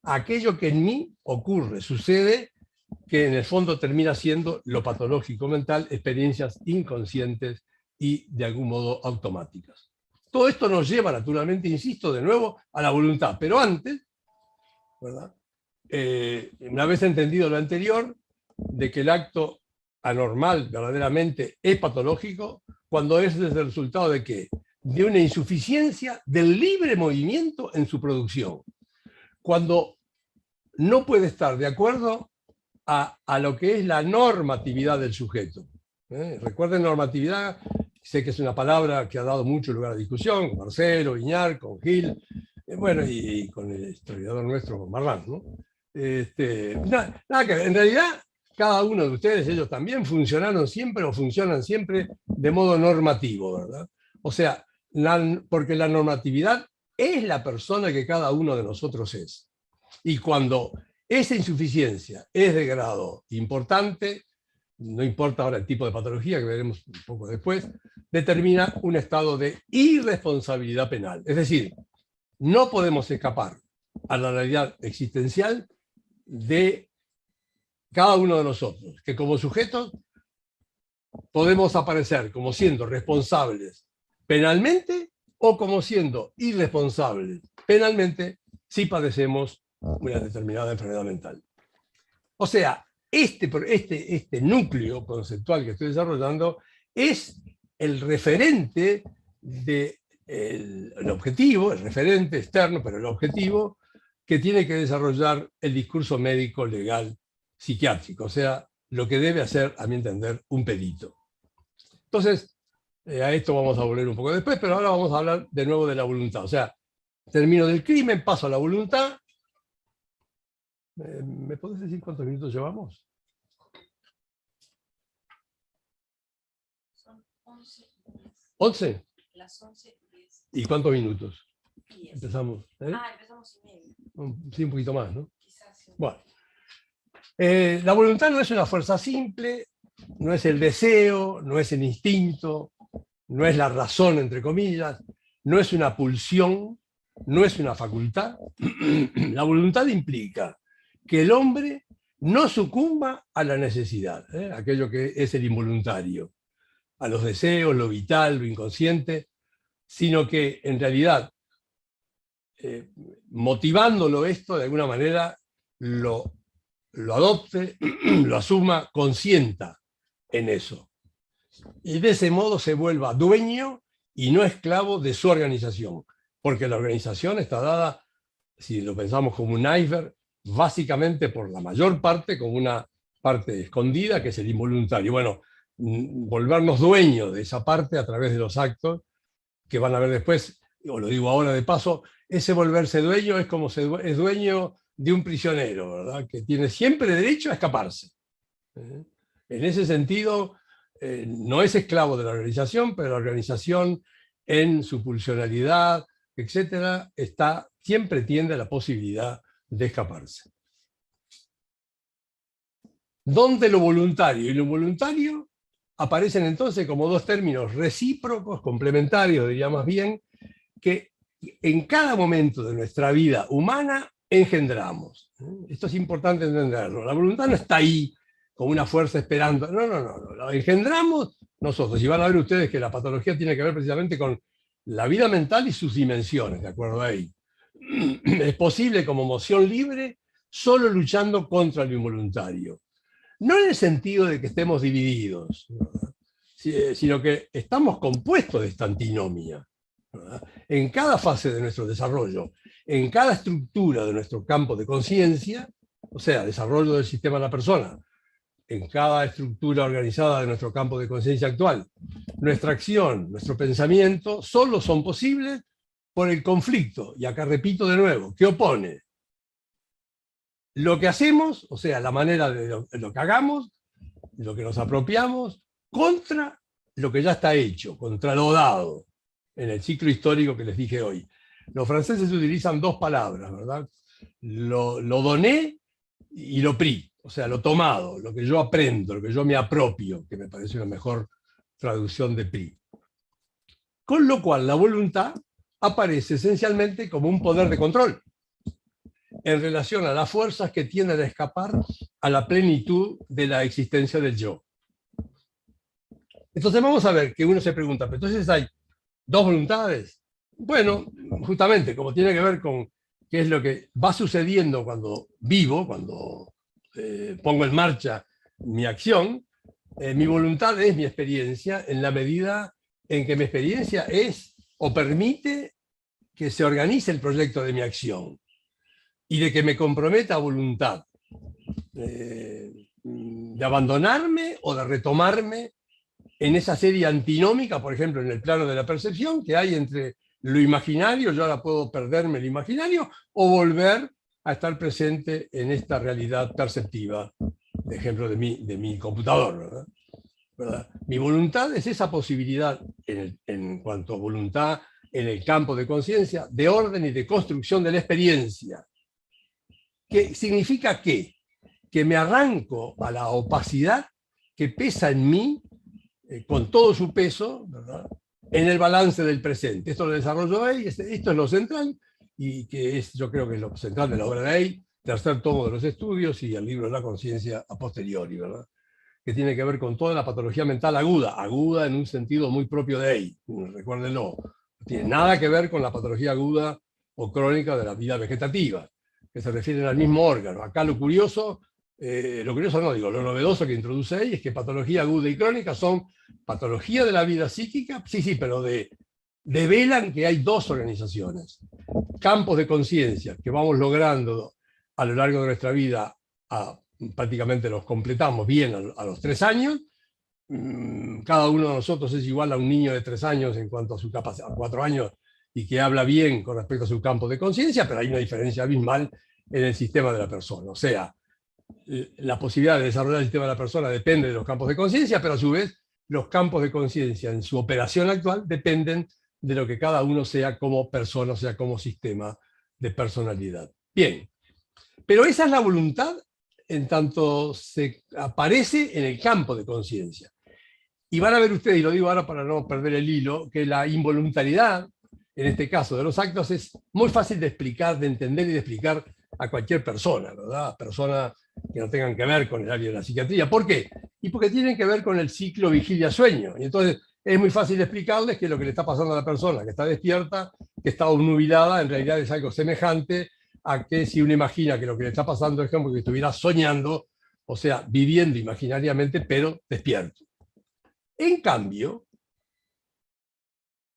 S2: aquello que en mí ocurre, sucede, que en el fondo termina siendo lo patológico mental, experiencias inconscientes y de algún modo automáticas. Todo esto nos lleva naturalmente, insisto, de nuevo a la voluntad, pero antes, ¿verdad? Una vez entendido lo anterior, de que el acto anormal verdaderamente es patológico, cuando es el resultado de ¿qué? De una insuficiencia del libre movimiento en su producción. Cuando no puede estar de acuerdo a lo que es la normatividad del sujeto. Recuerden normatividad, sé que es una palabra que ha dado mucho lugar a discusión, con Marcelo, Viñar, con Gil, bueno, y con el historiador nuestro, Marrán, ¿no? Nada que en realidad cada uno de ustedes, ellos también funcionaron siempre o funcionan siempre de modo normativo, ¿verdad? O sea, porque la normatividad es la persona que cada uno de nosotros es. Y cuando esa insuficiencia es de grado importante, no importa ahora el tipo de patología, que veremos un poco después, determina un estado de irresponsabilidad penal. Es decir, no podemos escapar a la realidad existencial de cada uno de nosotros, que como sujetos podemos aparecer como siendo responsables penalmente o como siendo irresponsables penalmente si padecemos una determinada enfermedad mental. O sea, este núcleo conceptual que estoy desarrollando es el referente el objetivo, el referente externo, pero el objetivo que tiene que desarrollar el discurso médico, legal, psiquiátrico, o sea, lo que debe hacer, a mi entender, un perito. Entonces, a esto vamos a volver un poco después, pero ahora vamos a hablar de nuevo de la voluntad. O sea, termino del crimen, paso a la voluntad. ¿Me podés decir cuántos minutos llevamos?
S3: Son 11:10.
S2: ¿11?
S3: Las 11:10.
S2: ¿Y cuántos minutos?
S3: 10.
S2: Empezamos.
S3: Empezamos y medio.
S2: Sí, un poquito más, ¿no?
S3: Quizás sí.
S2: Bueno. La voluntad no es una fuerza simple, no es el deseo, no es el instinto, no es la razón, entre comillas, no es una pulsión, no es una facultad. La voluntad implica que el hombre no sucumba a la necesidad, aquello que es el involuntario, a los deseos, lo vital, lo inconsciente, sino que en realidad, motivándolo esto, de alguna manera lo adopte, lo asuma, consienta en eso. Y de ese modo se vuelva dueño y no esclavo de su organización, porque la organización está dada, si lo pensamos como un iceberg, básicamente por la mayor parte como una parte escondida, que es el involuntario. Bueno, volvernos dueños de esa parte a través de los actos que van a ver después, o lo digo ahora de paso, ese volverse dueño es como es dueño de un prisionero, ¿verdad? Que tiene siempre derecho a escaparse. En ese sentido, no es esclavo de la organización, pero la organización en su pulsionalidad, etcétera, siempre tiende a la posibilidad de escaparse. ¿Dónde lo voluntario y lo involuntario aparecen entonces como dos términos recíprocos, complementarios, diría más bien, que en cada momento de nuestra vida humana engendramos? Esto es importante entenderlo. La voluntad no está ahí como una fuerza esperando. No, lo engendramos nosotros. Y van a ver ustedes que la patología tiene que ver precisamente con la vida mental y sus dimensiones, ¿de acuerdo ahí? Es posible como moción libre solo luchando contra lo involuntario. No en el sentido de que estemos divididos, ¿verdad? Sino que estamos compuestos de esta antinomia, ¿verdad? En cada fase de nuestro desarrollo, en cada estructura de nuestro campo de conciencia, o sea, desarrollo del sistema de la persona, en cada estructura organizada de nuestro campo de conciencia actual, nuestra acción, nuestro pensamiento, solo son posibles por el conflicto, y acá repito de nuevo, que opone lo que hacemos, o sea, la manera de lo que hagamos, lo que nos apropiamos, contra lo que ya está hecho, contra lo dado, en el ciclo histórico que les dije hoy. Los franceses utilizan dos palabras, ¿verdad? Lo doné y lo pris, o sea, lo tomado, lo que yo aprendo, lo que yo me apropio, que me parece una mejor traducción de pris. Con lo cual la voluntad aparece esencialmente como un poder de control en relación a las fuerzas que tienden a escapar a la plenitud de la existencia del yo. Entonces vamos a ver que uno se pregunta, ¿pero entonces hay dos voluntades? Bueno, justamente como tiene que ver con qué es lo que va sucediendo cuando vivo, cuando pongo en marcha mi acción, mi voluntad es mi experiencia en la medida en que mi experiencia es o permite que se organice el proyecto de mi acción y de que me comprometa a voluntad de abandonarme o de retomarme en esa serie antinómica, por ejemplo, en el plano de la percepción, que hay entre lo imaginario, yo ahora puedo perderme el imaginario, o volver a estar presente en esta realidad perceptiva, de ejemplo de mi computador, ¿verdad? Mi voluntad es esa posibilidad, en cuanto a voluntad en el campo de conciencia, de orden y de construcción de la experiencia. ¿Qué significa qué? Que me arranco a la opacidad que pesa en mí, con todo su peso, ¿verdad?, en el balance del presente. Esto lo desarrollo ahí, esto es lo central, y que es, yo creo que es lo central de la obra de ahí, tercer tomo de los estudios y el libro de la conciencia a posteriori, ¿verdad?, que tiene que ver con toda la patología mental aguda en un sentido muy propio de ahí, recuérdenlo. No tiene nada que ver con la patología aguda o crónica de la vida vegetativa, que se refieren al mismo órgano. Acá lo curioso no digo, lo novedoso que introduce ahí es que patología aguda y crónica son patología de la vida psíquica, sí, pero develan que hay dos organizaciones, campos de conciencia que vamos logrando a lo largo de nuestra vida, prácticamente los completamos bien a los 3 años, cada uno de nosotros es igual a un niño de 3 años en cuanto a su capacidad, 4 años, y que habla bien con respecto a su campo de conciencia, pero hay una diferencia abismal en el sistema de la persona. O sea, la posibilidad de desarrollar el sistema de la persona depende de los campos de conciencia, pero a su vez los campos de conciencia en su operación actual dependen de lo que cada uno sea como persona, o sea, como sistema de personalidad. Bien, pero esa es la voluntad en tanto se aparece en el campo de conciencia. Y van a ver ustedes, y lo digo ahora para no perder el hilo, que la involuntariedad, en este caso de los actos, es muy fácil de explicar, de entender y de explicar a cualquier persona, ¿verdad? Personas que no tengan que ver con el área de la psiquiatría. ¿Por qué? Y porque tienen que ver con el ciclo vigilia-sueño. Y entonces es muy fácil de explicarles que lo que le está pasando a la persona que está despierta, que está obnubilada, en realidad es algo semejante a que si uno imagina que lo que le está pasando es como que estuviera soñando, o sea, viviendo imaginariamente, pero despierto. En cambio,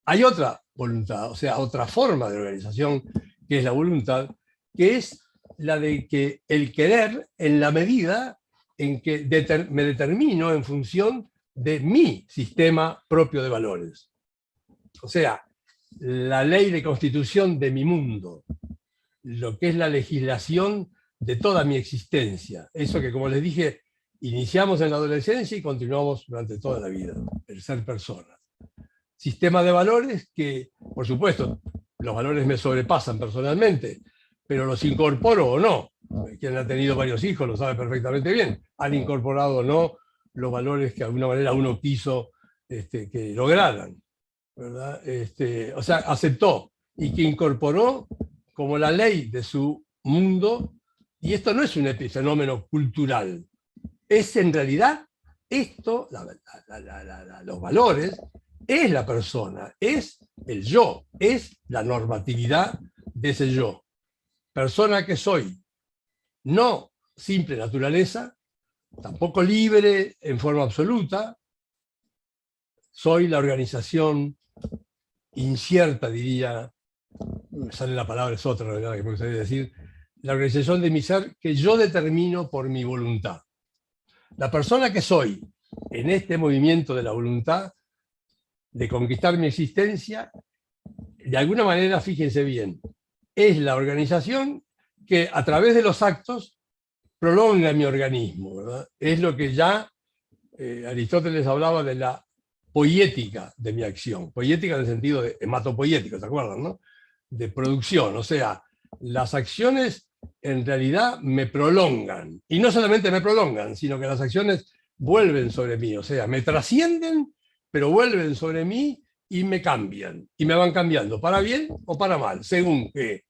S2: hay otra voluntad, o sea, otra forma de organización, que es la voluntad, que es la de que el querer, en la medida en que me determino en función de mi sistema propio de valores. O sea, la ley de constitución de mi mundo, lo que es la legislación de toda mi existencia. Eso que, como les dije, iniciamos en la adolescencia y continuamos durante toda la vida, el ser personas. Sistema de valores que, por supuesto, los valores me sobrepasan personalmente, pero los incorporo o no. Quien ha tenido varios hijos lo sabe perfectamente bien. Han incorporado o no los valores que de alguna manera uno quiso que lograran, ¿verdad? O sea, aceptó y que incorporó como la ley de su mundo, y esto no es un epifenómeno cultural, es en realidad esto, los valores, es la persona, es el yo, es la normatividad de ese yo. Persona que soy, no simple naturaleza, tampoco libre en forma absoluta, soy la organización incierta, diría, me sale la palabra, es otra, ¿verdad?, que me gustaría decir, la organización de mi ser que yo determino por mi voluntad. La persona que soy en este movimiento de la voluntad, de conquistar mi existencia, de alguna manera, fíjense bien, es la organización que a través de los actos prolonga mi organismo, ¿verdad? Es lo que ya Aristóteles hablaba de la poiética de mi acción. Poiética en el sentido de hematopoiético, ¿se acuerdan, no? De producción, o sea, las acciones en realidad me prolongan. Y no solamente me prolongan, sino que las acciones vuelven sobre mí, o sea, me trascienden, pero vuelven sobre mí y me cambian. Y me van cambiando, para bien o para mal, según que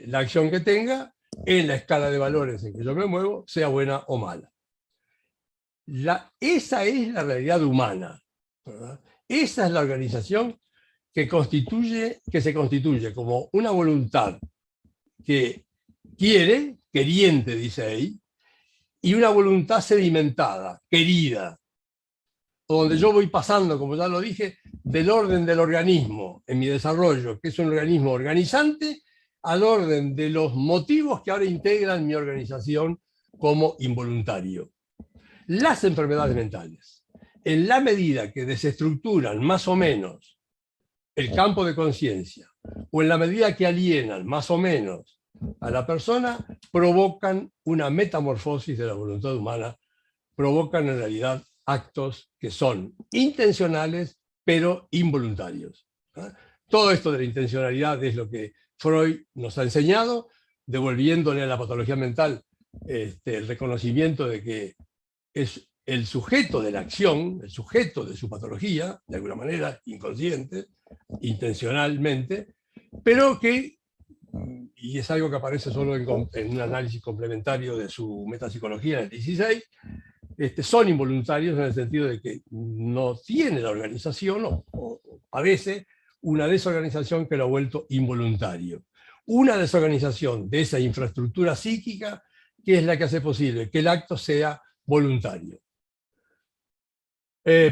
S2: la acción que tenga, en la escala de valores en que yo me muevo, sea buena o mala. Esa es la realidad humana, ¿verdad? Esa es la organización que se constituye como una voluntad que quiere, queriente, dice ahí, y una voluntad sedimentada, querida, donde yo voy pasando, como ya lo dije, del orden del organismo en mi desarrollo, que es un organismo organizante, al orden de los motivos que ahora integran mi organización como involuntario. Las enfermedades mentales, en la medida que desestructuran más o menos el campo de conciencia, o en la medida que alienan más o menos a la persona, provocan una metamorfosis de la voluntad humana, provocan en realidad actos que son intencionales, pero involuntarios. Todo esto de la intencionalidad es lo que Freud nos ha enseñado, devolviéndole a la patología mental el reconocimiento de que es el sujeto de la acción, el sujeto de su patología, de alguna manera inconsciente, intencionalmente, pero que, y es algo que aparece solo en un análisis complementario de su metapsicología en el 16, son involuntarios en el sentido de que no tiene la organización o padece una desorganización que lo ha vuelto involuntario. Una desorganización de esa infraestructura psíquica que es la que hace posible que el acto sea voluntario.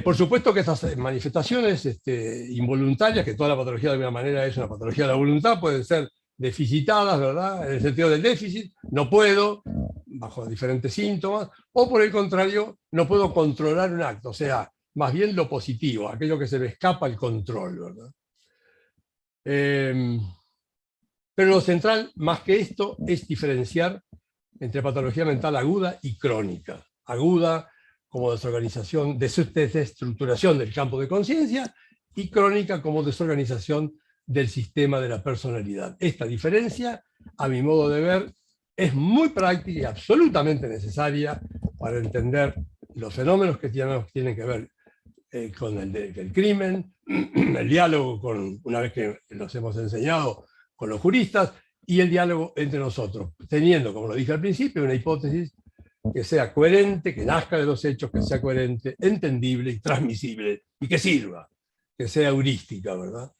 S2: Por supuesto que estas manifestaciones involuntarias, que toda la patología de alguna manera es una patología de la voluntad, pueden ser deficitadas, ¿verdad? En el sentido del déficit, no puedo, bajo diferentes síntomas, o por el contrario, no puedo controlar un acto, o sea, más bien lo positivo, aquello que se me escapa al control, ¿verdad? Pero lo central, más que esto, es diferenciar entre patología mental aguda y crónica. Aguda como desorganización, desestructuración del campo de conciencia, y crónica como desorganización del sistema de la personalidad. Esta diferencia, a mi modo de ver, es muy práctica y absolutamente necesaria para entender los fenómenos que tienen que ver con el crimen, el diálogo una vez que los hemos enseñado con los juristas, y el diálogo entre nosotros, teniendo, como lo dije al principio, una hipótesis que sea coherente, que nazca de los hechos, que sea coherente, entendible y transmisible, y que sirva, que sea heurística, ¿verdad?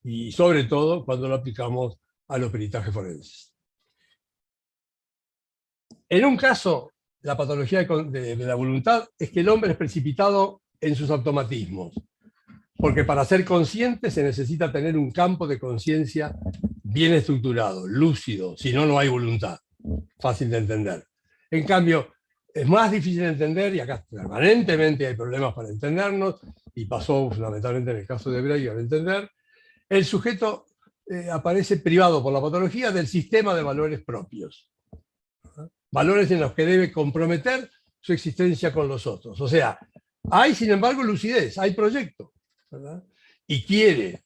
S2: Y sobre todo cuando lo aplicamos a los peritajes forenses. En un caso, la patología de la voluntad es que el hombre es precipitado en sus automatismos, porque para ser consciente se necesita tener un campo de conciencia bien estructurado, lúcido, si no, no hay voluntad. Fácil de entender. En cambio, es más difícil de entender, y acá permanentemente hay problemas para entendernos, y pasó fundamentalmente en el caso de Breivik al entender, el sujeto aparece privado por la patología del sistema de valores propios. Valores en los que debe comprometer su existencia con los otros. O sea, hay sin embargo lucidez, hay proyecto, ¿verdad? Y quiere,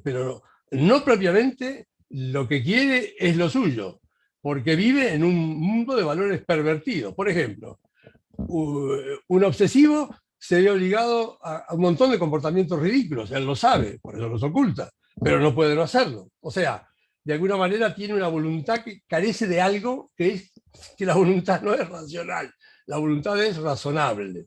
S2: pero no propiamente lo que quiere es lo suyo, porque vive en un mundo de valores pervertidos. Por ejemplo, un obsesivo se ve obligado a un montón de comportamientos ridículos, él lo sabe, por eso los oculta, pero no puede no hacerlo. O sea, de alguna manera tiene una voluntad que carece de algo que es que la voluntad no es racional, la voluntad es razonable,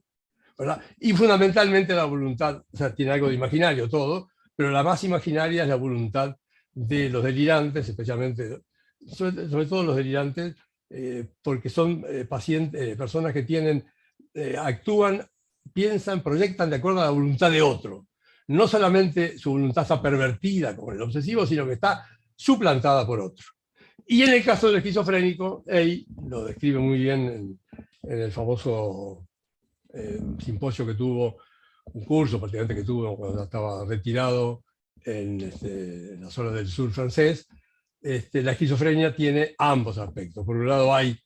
S2: ¿verdad? Y fundamentalmente la voluntad, o sea, tiene algo de imaginario todo, pero la más imaginaria es la voluntad de los delirantes, especialmente, sobre todo los delirantes, porque son personas que tienen, actúan, piensan, proyectan de acuerdo a la voluntad de otro. No solamente su voluntad está pervertida como el obsesivo, sino que está suplantada por otro. Y en el caso del esquizofrénico, Ey lo describe muy bien en el famoso simposio que tuvo, un curso prácticamente que tuvo cuando estaba retirado en la zona del sur francés. La esquizofrenia tiene ambos aspectos. Por un lado hay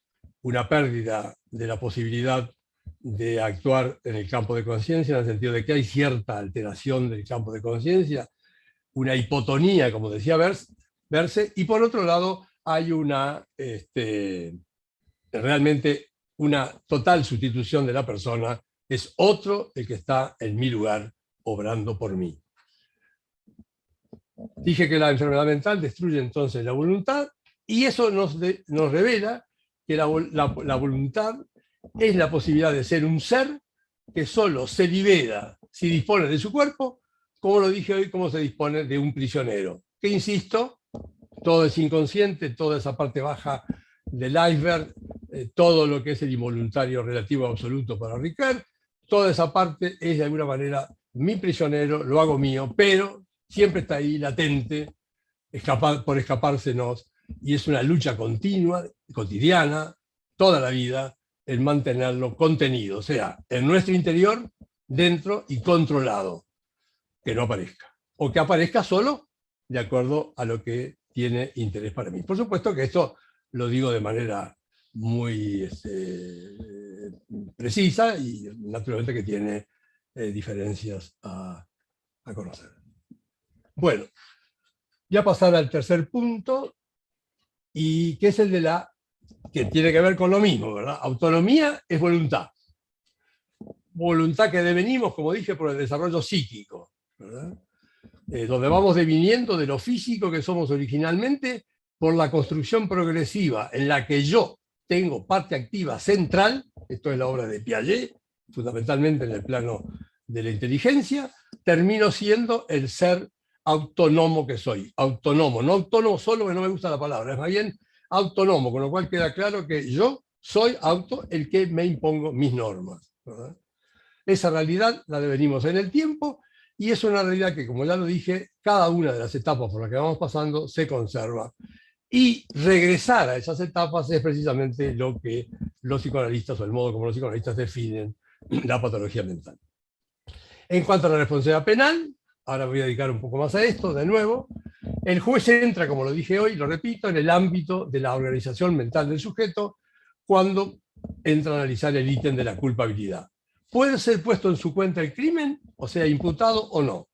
S2: una pérdida de la posibilidad de actuar en el campo de conciencia, en el sentido de que hay cierta alteración del campo de conciencia, una hipotonía, como decía Verse, y por otro lado hay realmente una total sustitución de la persona, es otro el que está en mi lugar, obrando por mí. Dije que la enfermedad mental destruye entonces la voluntad, y eso nos revela que la voluntad es la posibilidad de ser un ser que solo se libera si dispone de su cuerpo, como lo dije hoy, como se dispone de un prisionero. Que insisto, todo es inconsciente, toda esa parte baja del iceberg, todo lo que es el involuntario relativo absoluto para Ricard, toda esa parte es de alguna manera mi prisionero, lo hago mío, pero siempre está ahí latente, por escapársenos, y es una lucha continua, cotidiana, toda la vida, el mantenerlo contenido, o sea, en nuestro interior, dentro y controlado, que no aparezca, o que aparezca solo de acuerdo a lo que tiene interés para mí. Por supuesto que esto lo digo de manera muy precisa y naturalmente que tiene diferencias a conocer. Bueno, ya pasar al tercer punto, y que es el de que tiene que ver con lo mismo, ¿verdad? Autonomía es voluntad. Voluntad que devenimos, como dije, por el desarrollo psíquico, ¿verdad? Donde vamos deviniendo de lo físico que somos originalmente por la construcción progresiva en la que yo tengo parte activa central, esto es la obra de Piaget, fundamentalmente en el plano de la inteligencia, termino siendo el ser autónomo que soy. Autónomo, no autónomo solo, que no me gusta la palabra, es más bien autónomo, con lo cual queda claro que yo soy el que me impongo mis normas, ¿verdad? Esa realidad la devenimos en el tiempo, y es una realidad que, como ya lo dije, cada una de las etapas por las que vamos pasando se conserva. Y regresar a esas etapas es precisamente lo que los psicoanalistas, o el modo como los psicoanalistas definen la patología mental. En cuanto a la responsabilidad penal, ahora voy a dedicar un poco más a esto, de nuevo, el juez entra, como lo dije hoy, lo repito, en el ámbito de la organización mental del sujeto cuando entra a analizar el ítem de la culpabilidad. ¿Puede ser puesto en su cuenta el crimen, o sea, imputado o no?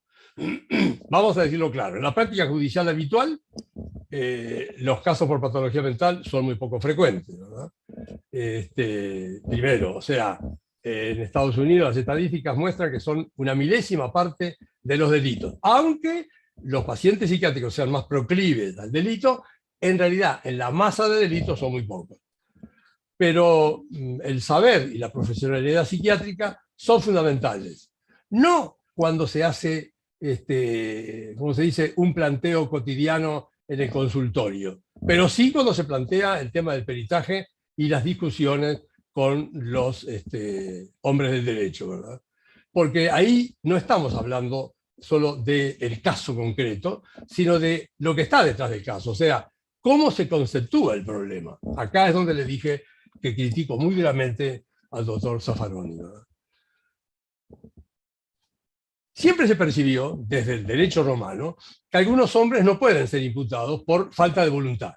S2: Vamos a decirlo claro. En la práctica judicial habitual, los casos por patología mental son muy poco frecuentes, ¿verdad? Primero, o sea, en Estados Unidos las estadísticas muestran que son una milésima parte de los delitos, aunque los pacientes psiquiátricos sean más proclives al delito, en realidad en la masa de delitos son muy pocos. Pero el saber y la profesionalidad psiquiátrica son fundamentales. No cuando se hace, ¿cómo se dice?, un planteo cotidiano en el consultorio, pero sí cuando se plantea el tema del peritaje y las discusiones con los hombres del derecho, ¿verdad? Porque ahí no estamos hablando solo del caso concreto, sino de lo que está detrás del caso, o sea, cómo se conceptúa el problema. Acá es donde le dije que critico muy duramente al doctor Zaffaroni, ¿verdad? Siempre se percibió, desde el derecho romano, que algunos hombres no pueden ser imputados por falta de voluntad.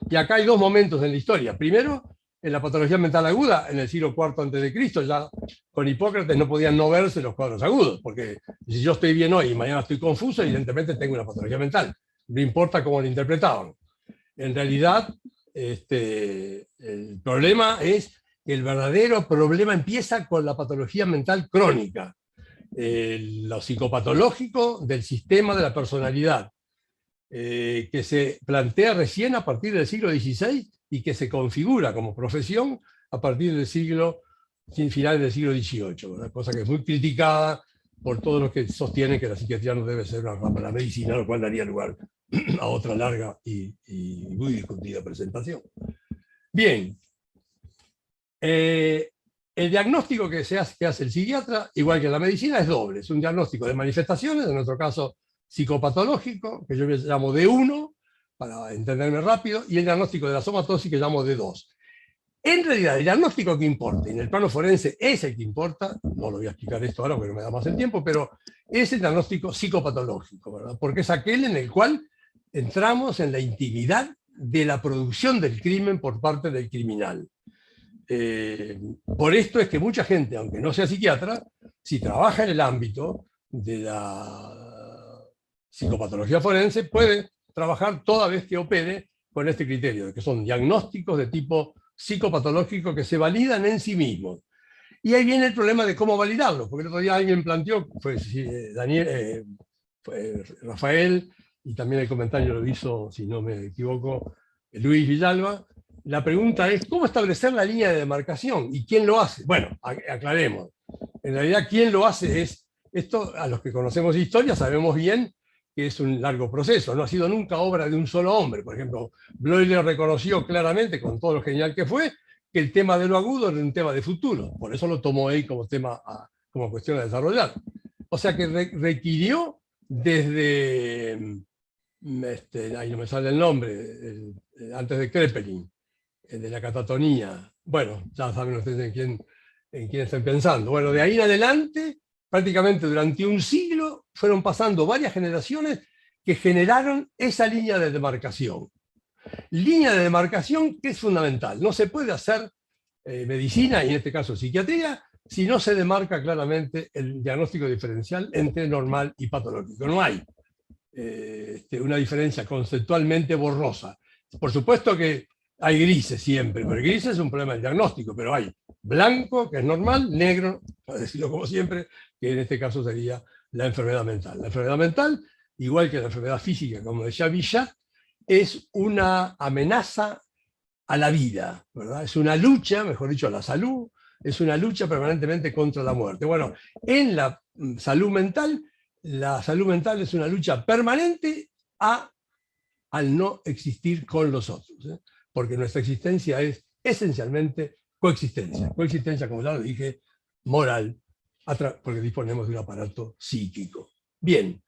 S2: Y acá hay dos momentos en la historia. Primero, en la patología mental aguda, en el siglo IV a.C., ya con Hipócrates no podían no verse los cuadros agudos, porque si yo estoy bien hoy y mañana estoy confuso, evidentemente tengo una patología mental. No importa cómo lo interpretaban. En realidad, el problema es que el verdadero problema empieza con la patología mental crónica, lo psicopatológico del sistema de la personalidad, que se plantea recién a partir del siglo XVI y que se configura como profesión a partir del finales del siglo XVIII, una cosa que es muy criticada por todos los que sostienen que la psiquiatría no debe ser una rama de la medicina, lo cual daría lugar a otra larga y muy discutida presentación. Bien, el diagnóstico que hace el psiquiatra, igual que en la medicina, es doble. Es un diagnóstico de manifestaciones, en nuestro caso psicopatológico, que yo llamo D1, para entenderme rápido, y el diagnóstico de la somatosis, que llamo D2. En realidad, el diagnóstico que importa, y en el plano forense es el que importa, no lo voy a explicar esto ahora porque no me da más el tiempo, pero es el diagnóstico psicopatológico, ¿verdad? Porque es aquel en el cual entramos en la intimidad de la producción del crimen por parte del criminal. Por esto es que mucha gente, aunque no sea psiquiatra, si trabaja en el ámbito de la psicopatología forense, puede trabajar toda vez que opere con este criterio, que son diagnósticos de tipo psicopatológico que se validan en sí mismos. Y ahí viene el problema de cómo validarlo, porque el otro día alguien planteó, fue Rafael, y también el comentario lo hizo, si no me equivoco, Luis Villalba. La pregunta es, ¿cómo establecer la línea de demarcación? ¿Y quién lo hace? Bueno, aclaremos. En realidad, ¿quién lo hace? Es esto, a los que conocemos historia, sabemos bien que es un largo proceso. No ha sido nunca obra de un solo hombre. Por ejemplo, Bloiler reconoció claramente, con todo lo genial que fue, que el tema de lo agudo era un tema de futuro. Por eso lo tomó él como tema, como cuestión a desarrollar. O sea que requirió desde, ahí no me sale el nombre, antes de Kraepelin, de la catatonía. Bueno, ya saben ustedes en quién están pensando. Bueno, de ahí en adelante, prácticamente durante un siglo, fueron pasando varias generaciones que generaron esa línea de demarcación. Línea de demarcación que es fundamental. No se puede hacer medicina, y en este caso psiquiatría, si no se demarca claramente el diagnóstico diferencial entre normal y patológico. No hay una diferencia conceptualmente borrosa. Por supuesto que hay grises siempre, pero grises es un problema del diagnóstico, pero hay blanco, que es normal, negro, para decirlo como siempre, que en este caso sería la enfermedad mental. La enfermedad mental, igual que la enfermedad física, como decía Villa, es una amenaza a la vida, ¿verdad? Es una lucha, mejor dicho, a la salud, es una lucha permanentemente contra la muerte. Bueno, en la salud mental es una lucha permanente al no existir con los otros, ¿eh? Porque nuestra existencia es esencialmente coexistencia. Coexistencia, como ya lo dije, moral, porque disponemos de un aparato psíquico. Bien.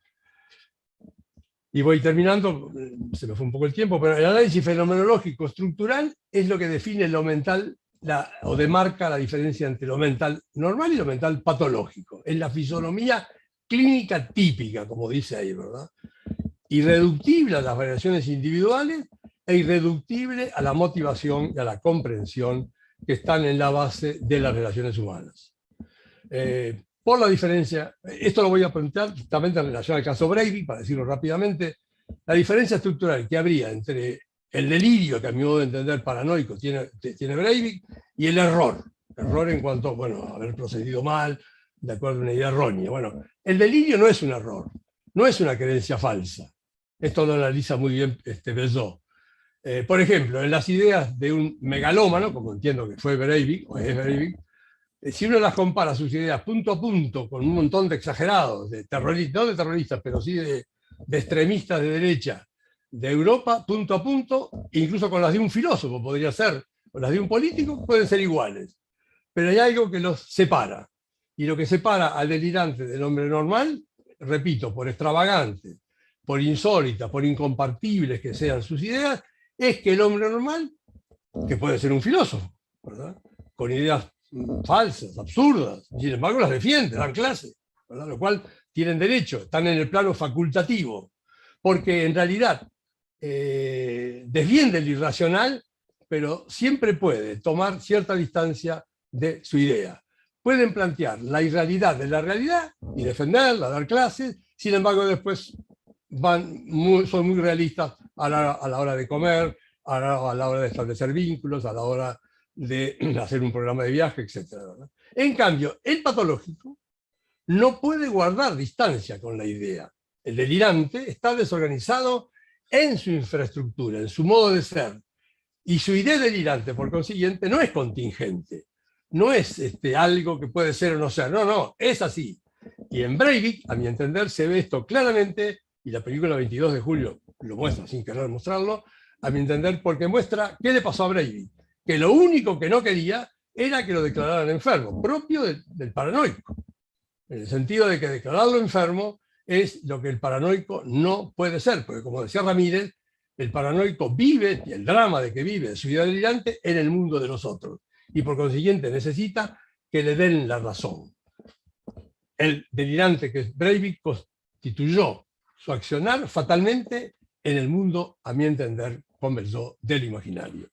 S2: Y voy terminando, se me fue un poco el tiempo, pero el análisis fenomenológico estructural es lo que define lo mental, o demarca la diferencia entre lo mental normal y lo mental patológico. Es la fisonomía clínica típica, como dice ahí, ¿verdad? Irreductible a las variaciones individuales e irreductible a la motivación y a la comprensión que están en la base de las relaciones humanas. Por la diferencia, esto lo voy a plantear justamente en relación al caso Breivik, para decirlo rápidamente, La diferencia estructural que habría entre el delirio, que a mi modo de entender paranoico tiene Breivik, y el error en cuanto, bueno, a haber procedido mal, de acuerdo a una idea errónea. Bueno, el delirio no es un error, no es una creencia falsa. Esto lo analiza muy bien Bezold. Por ejemplo, en las ideas de un megalómano, como entiendo que fue Breivik, o es Breivik, si uno las compara sus ideas punto a punto con un montón de exagerados, de terroristas, no de terroristas, pero sí de extremistas de derecha de Europa, punto a punto, incluso con las de un filósofo podría ser, o las de un político, pueden ser iguales. Pero hay algo que los separa. Y lo que separa al delirante del hombre normal, repito, por extravagante, por insólita, por incompatibles que sean sus ideas, es que el hombre normal, que puede ser un filósofo, ¿verdad?, con ideas falsas, absurdas, sin embargo las defiende, dan clase, ¿verdad?, lo cual tienen derecho, están en el plano facultativo, porque en realidad defiende el irracional, pero siempre puede tomar cierta distancia de su idea. Pueden plantear la irrealidad de la realidad y defenderla, dar clases, sin embargo después son muy realistas a la hora de comer, a la hora de establecer vínculos, a la hora de hacer un programa de viaje, etc. En cambio, el patológico no puede guardar distancia con la idea. El delirante está desorganizado en su infraestructura, en su modo de ser. Y su idea delirante, por consiguiente, no es contingente. No es algo que puede ser o no ser. No, no, es así. Y en Breivik, a mi entender, se ve esto claramente, y la película 22 de julio lo muestra sin querer mostrarlo, a mi entender, porque muestra qué le pasó a Breivik. Que lo único que no quería era que lo declararan enfermo, propio del paranoico. En el sentido de que declararlo enfermo es lo que el paranoico no puede ser, porque como decía Ramírez, el paranoico vive, y el drama de que vive de su vida delirante, en el mundo de los otros. Y por consiguiente necesita que le den la razón. El delirante que es Breivik constituyó su accionar fatalmente en el mundo, a mi entender, conversó del imaginario.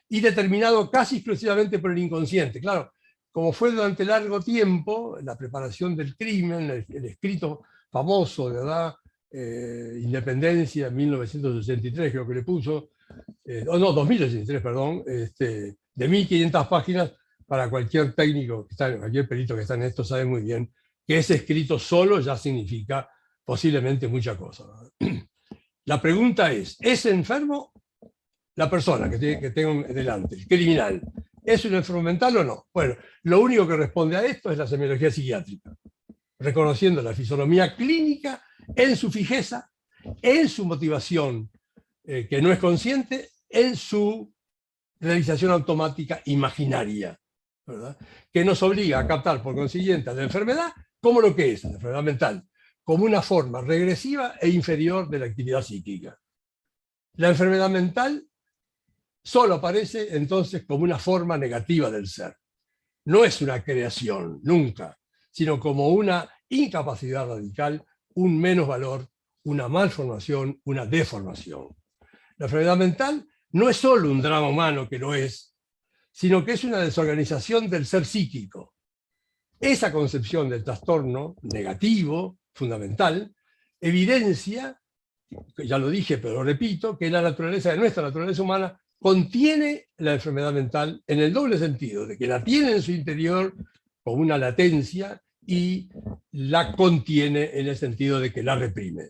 S2: Y determinado casi exclusivamente por el inconsciente. Claro, como fue durante largo tiempo, la preparación del crimen, el escrito famoso de edad, Independencia, 1983 creo que le puso, 2083, perdón, de 1500 páginas, para cualquier técnico, cualquier perito que está en esto sabe muy bien que ese escrito solo ya significa posiblemente mucha cosa. La pregunta ¿es enfermo la persona que tengo delante, el criminal? ¿Es un enfermo mental o no? Bueno, lo único que responde a esto es la semiología psiquiátrica, reconociendo la fisonomía clínica en su fijeza, en su motivación que no es consciente, en su realización automática imaginaria, ¿verdad?, que nos obliga a captar por consiguiente a la enfermedad como lo que es, la enfermedad mental, como una forma regresiva e inferior de la actividad psíquica. La enfermedad mental solo aparece entonces como una forma negativa del ser. No es una creación, nunca, sino como una incapacidad radical, un menosvalor, una malformación, una deformación. La enfermedad mental no es solo un drama humano, que lo es, sino que es una desorganización del ser psíquico. Esa concepción del trastorno negativo, fundamental, evidencia, ya lo dije pero lo repito, que la naturaleza de nuestra naturaleza humana contiene la enfermedad mental en el doble sentido, de que la tiene en su interior como una latencia y la contiene en el sentido de que la reprime.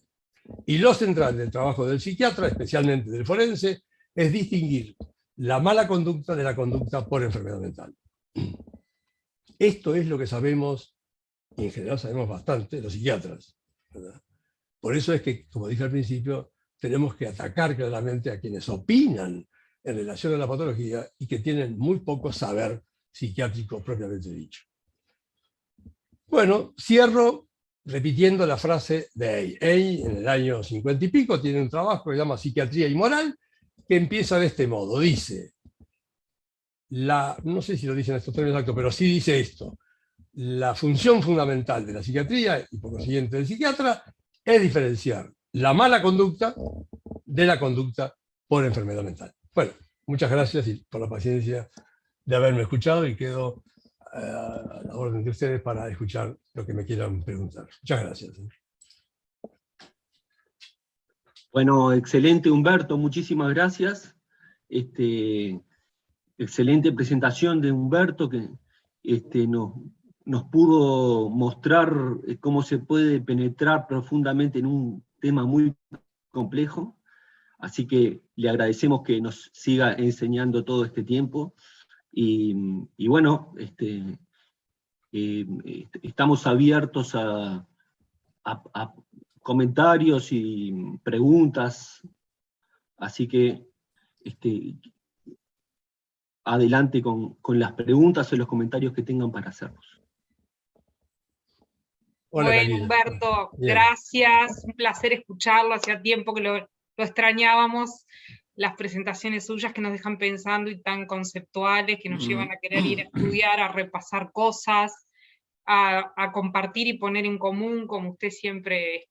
S2: Y lo central del trabajo del psiquiatra, especialmente del forense, es distinguir la mala conducta de la conducta por enfermedad mental. Esto es lo que sabemos, y en general sabemos bastante, los psiquiatras, ¿verdad? Por eso es que, como dije al principio, tenemos que atacar claramente a quienes opinan en relación a la patología y que tienen muy poco saber psiquiátrico propiamente dicho. Bueno, cierro repitiendo la frase de Ey. Ey, en el año 50 y pico, tiene un trabajo que se llama Psiquiatría y Moral, que empieza de este modo. Dice, no sé si lo dicen estos términos exactos, pero sí dice esto: la función fundamental de la psiquiatría, y por consiguiente del psiquiatra, es diferenciar la mala conducta de la conducta por enfermedad mental. Bueno, muchas gracias y por la paciencia de haberme escuchado, y quedo a la orden de ustedes para escuchar lo que me quieran preguntar. Muchas gracias.
S1: Bueno, excelente Humberto, muchísimas gracias. Excelente presentación de Humberto, que nos pudo mostrar cómo se puede penetrar profundamente en un tema muy complejo. Así que le agradecemos que nos siga enseñando todo este tiempo. Y bueno, estamos abiertos a comentarios y preguntas, así que adelante con las preguntas o los comentarios que tengan para hacernos.
S2: Hola,
S4: Bueno,
S2: Karina.
S4: Humberto,
S2: Bien.
S4: gracias, un placer escucharlo, hacía tiempo que lo extrañábamos, las presentaciones suyas que nos dejan pensando y tan conceptuales, que nos llevan a querer ir a estudiar, a repasar cosas, a compartir y poner en común, como usted siempre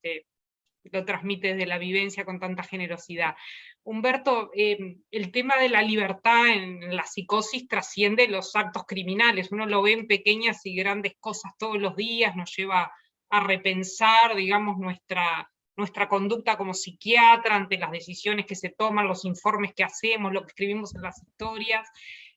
S4: lo transmite desde la vivencia con tanta generosidad. Humberto, el tema de la libertad en la psicosis trasciende los actos criminales, uno lo ve en pequeñas y grandes cosas todos los días, nos lleva a repensar, digamos, nuestra conducta como psiquiatra ante las decisiones que se toman, los informes que hacemos, lo que escribimos en las historias,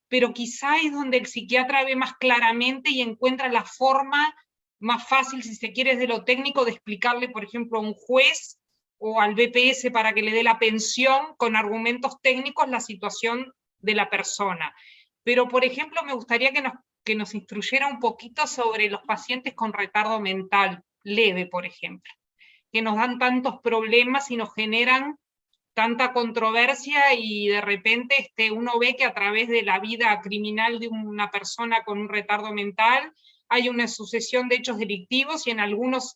S4: pero quizá es donde el psiquiatra ve más claramente y encuentra la forma más fácil, si se quiere, desde lo técnico, de explicarle, por ejemplo, a un juez o al BPS para que le dé la pensión con argumentos técnicos la situación de la persona. Pero, por ejemplo, me gustaría que nos instruyera un poquito sobre los pacientes con retardo mental leve, por ejemplo, que nos dan tantos problemas y nos generan tanta controversia, y de repente uno ve que a través de la vida criminal de una persona con un retardo mental hay una sucesión de hechos delictivos, y en algunos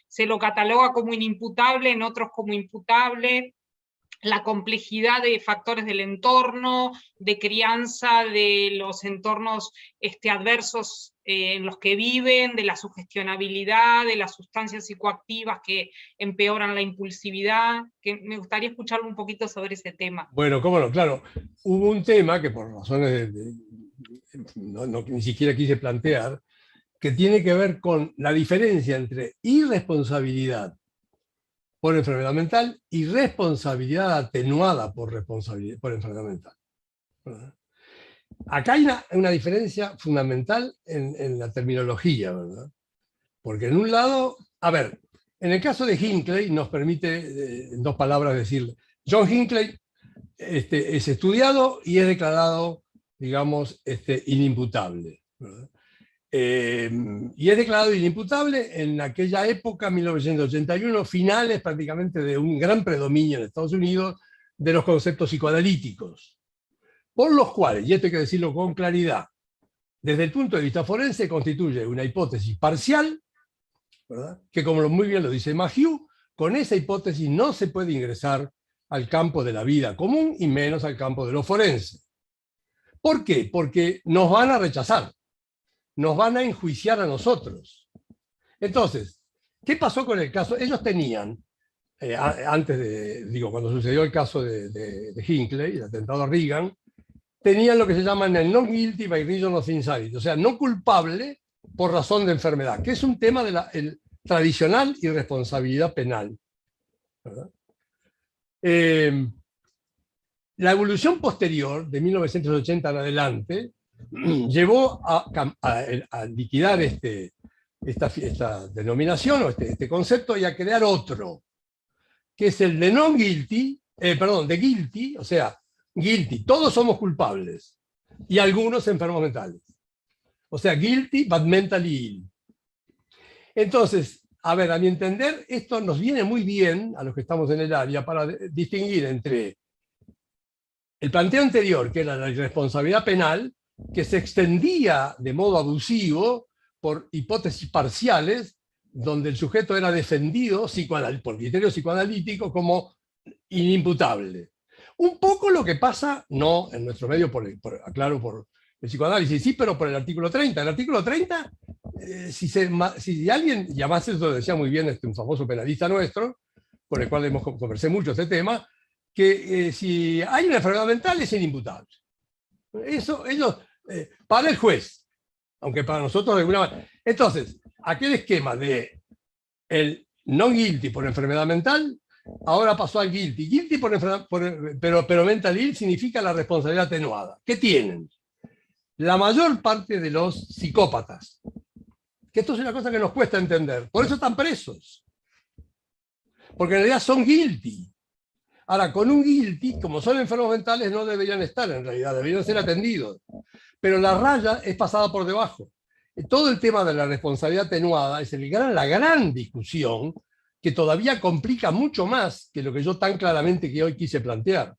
S4: se lo cataloga como inimputable, en otros como imputable. La complejidad de factores del entorno, de crianza, de los entornos adversos en los que viven, de la sugestionabilidad, de las sustancias psicoactivas que empeoran la impulsividad, que me gustaría escucharlo un poquito sobre ese tema.
S2: Bueno, cómo no, claro. Hubo un tema que por razones ni siquiera quise plantear, que tiene que ver con la diferencia entre irresponsabilidad por enfermedad mental y responsabilidad atenuada por enfermedad mental. ¿Verdad? Acá hay una diferencia fundamental en la terminología, ¿verdad? Porque en un lado, a ver, en el caso de Hinckley nos permite, en dos palabras decirle, John Hinckley es estudiado y es declarado, digamos, inimputable, ¿verdad? Y es declarado inimputable en aquella época, 1981, finales prácticamente de un gran predominio en Estados Unidos de los conceptos psicoanalíticos, por los cuales, y esto hay que decirlo con claridad, desde el punto de vista forense constituye una hipótesis parcial, ¿verdad? Que como muy bien lo dice Mahieu, con esa hipótesis no se puede ingresar al campo de la vida común y menos al campo de lo forense. ¿Por qué? Porque nos van a rechazar. Nos van a enjuiciar a nosotros. Entonces, ¿qué pasó con el caso? Ellos tenían, cuando sucedió el caso de Hinckley, el atentado a Reagan, tenían lo que se llama el non guilty by reason of insanity, o sea, no culpable por razón de enfermedad, que es un tema de la tradicional irresponsabilidad penal, ¿verdad? La evolución posterior, de 1980 en adelante, llevó a liquidar esta denominación o este concepto y a crear otro, que es el de non guilty, de guilty, o sea, guilty, todos somos culpables, y algunos enfermos mentales. O sea, guilty but mentally ill. Entonces, a ver, a mi entender, esto nos viene muy bien a los que estamos en el área para distinguir entre el planteo anterior, que era la irresponsabilidad penal, que se extendía de modo abusivo por hipótesis parciales, donde el sujeto era defendido por criterio psicoanalítico como inimputable. Un poco lo que pasa, no en nuestro medio, por el psicoanálisis, sí, pero por el artículo 30. El artículo 30, si alguien, y además eso lo decía muy bien un famoso penalista nuestro, con el cual conversé mucho este tema, que si hay una enfermedad mental es inimputable. Eso para el juez, aunque para nosotros de alguna manera. Entonces, aquel esquema de el non guilty por enfermedad mental ahora pasó al guilty. Guilty pero mental ill significa la responsabilidad atenuada. ¿Qué tienen? La mayor parte de los psicópatas. Que esto es una cosa que nos cuesta entender. Por eso están presos. Porque en realidad son guilty. Ahora, con un guilty, como son enfermos mentales, no deberían estar en realidad, deberían ser atendidos. Pero la raya es pasada por debajo. Todo el tema de la responsabilidad atenuada es la gran discusión que todavía complica mucho más que lo que yo tan claramente que hoy quise plantear.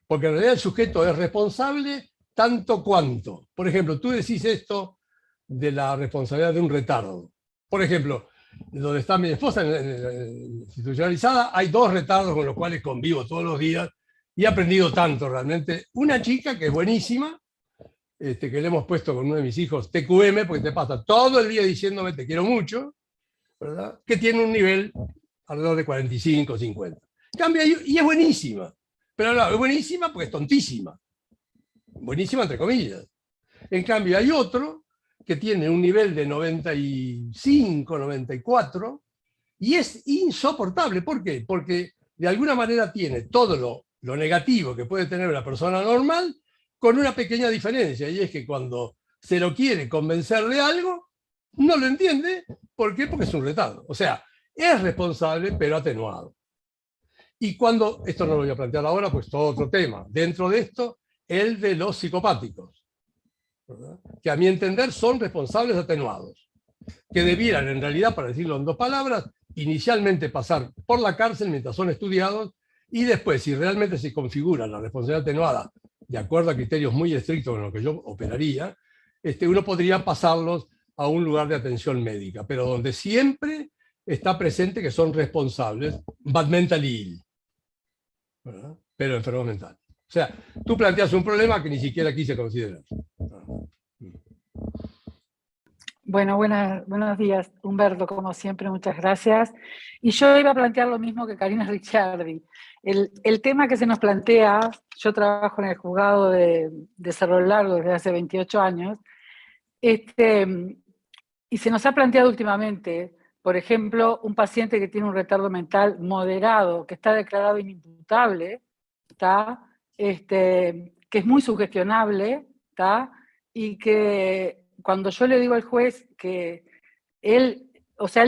S2: Porque en realidad el sujeto es responsable tanto cuanto. Por ejemplo, tú decís esto de la responsabilidad de un retardo. Por ejemplo, donde está mi esposa, institucionalizada, hay 2 retardos con los cuales convivo todos los días y he aprendido tanto realmente. Una chica que es buenísima, que le hemos puesto con uno de mis hijos TQM, porque te pasa todo el día diciéndome te quiero mucho, ¿verdad? Que tiene un nivel alrededor de 45, 50. Cambia y es buenísima. Pero no, es buenísima porque es tontísima. Buenísima entre comillas. En cambio hay otro que tiene un nivel de 95, 94, y es insoportable. ¿Por qué? Porque de alguna manera tiene todo lo negativo que puede tener una persona normal, con una pequeña diferencia, y es que cuando se lo quiere convencer de algo, no lo entiende. ¿Por qué? Porque es un retardo. O sea, es responsable, pero atenuado. Y cuando, esto no lo voy a plantear ahora, pues todo otro tema. Dentro de esto, el de los psicopáticos, ¿verdad? Que a mi entender son responsables atenuados, que debieran en realidad, para decirlo en 2 palabras, inicialmente pasar por la cárcel mientras son estudiados, y después, si realmente se configura la responsabilidad atenuada de acuerdo a criterios muy estrictos con los que yo operaría, uno podría pasarlos a un lugar de atención médica, pero donde siempre está presente que son responsables, but mentally ill, ¿verdad? Pero enfermos mentales. O sea, tú planteas un problema que ni siquiera quise considerar.
S5: Bueno, buenos días, Humberto, como siempre, muchas gracias. Y yo iba a plantear lo mismo que Karina Ricciardi. El tema que se nos plantea, yo trabajo en el juzgado de Cerro Largo desde hace 28 años, y se nos ha planteado últimamente, por ejemplo, un paciente que tiene un retardo mental moderado, que está declarado inimputable, ¿está? Que es muy sugestionable, ¿está? Y que cuando yo le digo al juez que él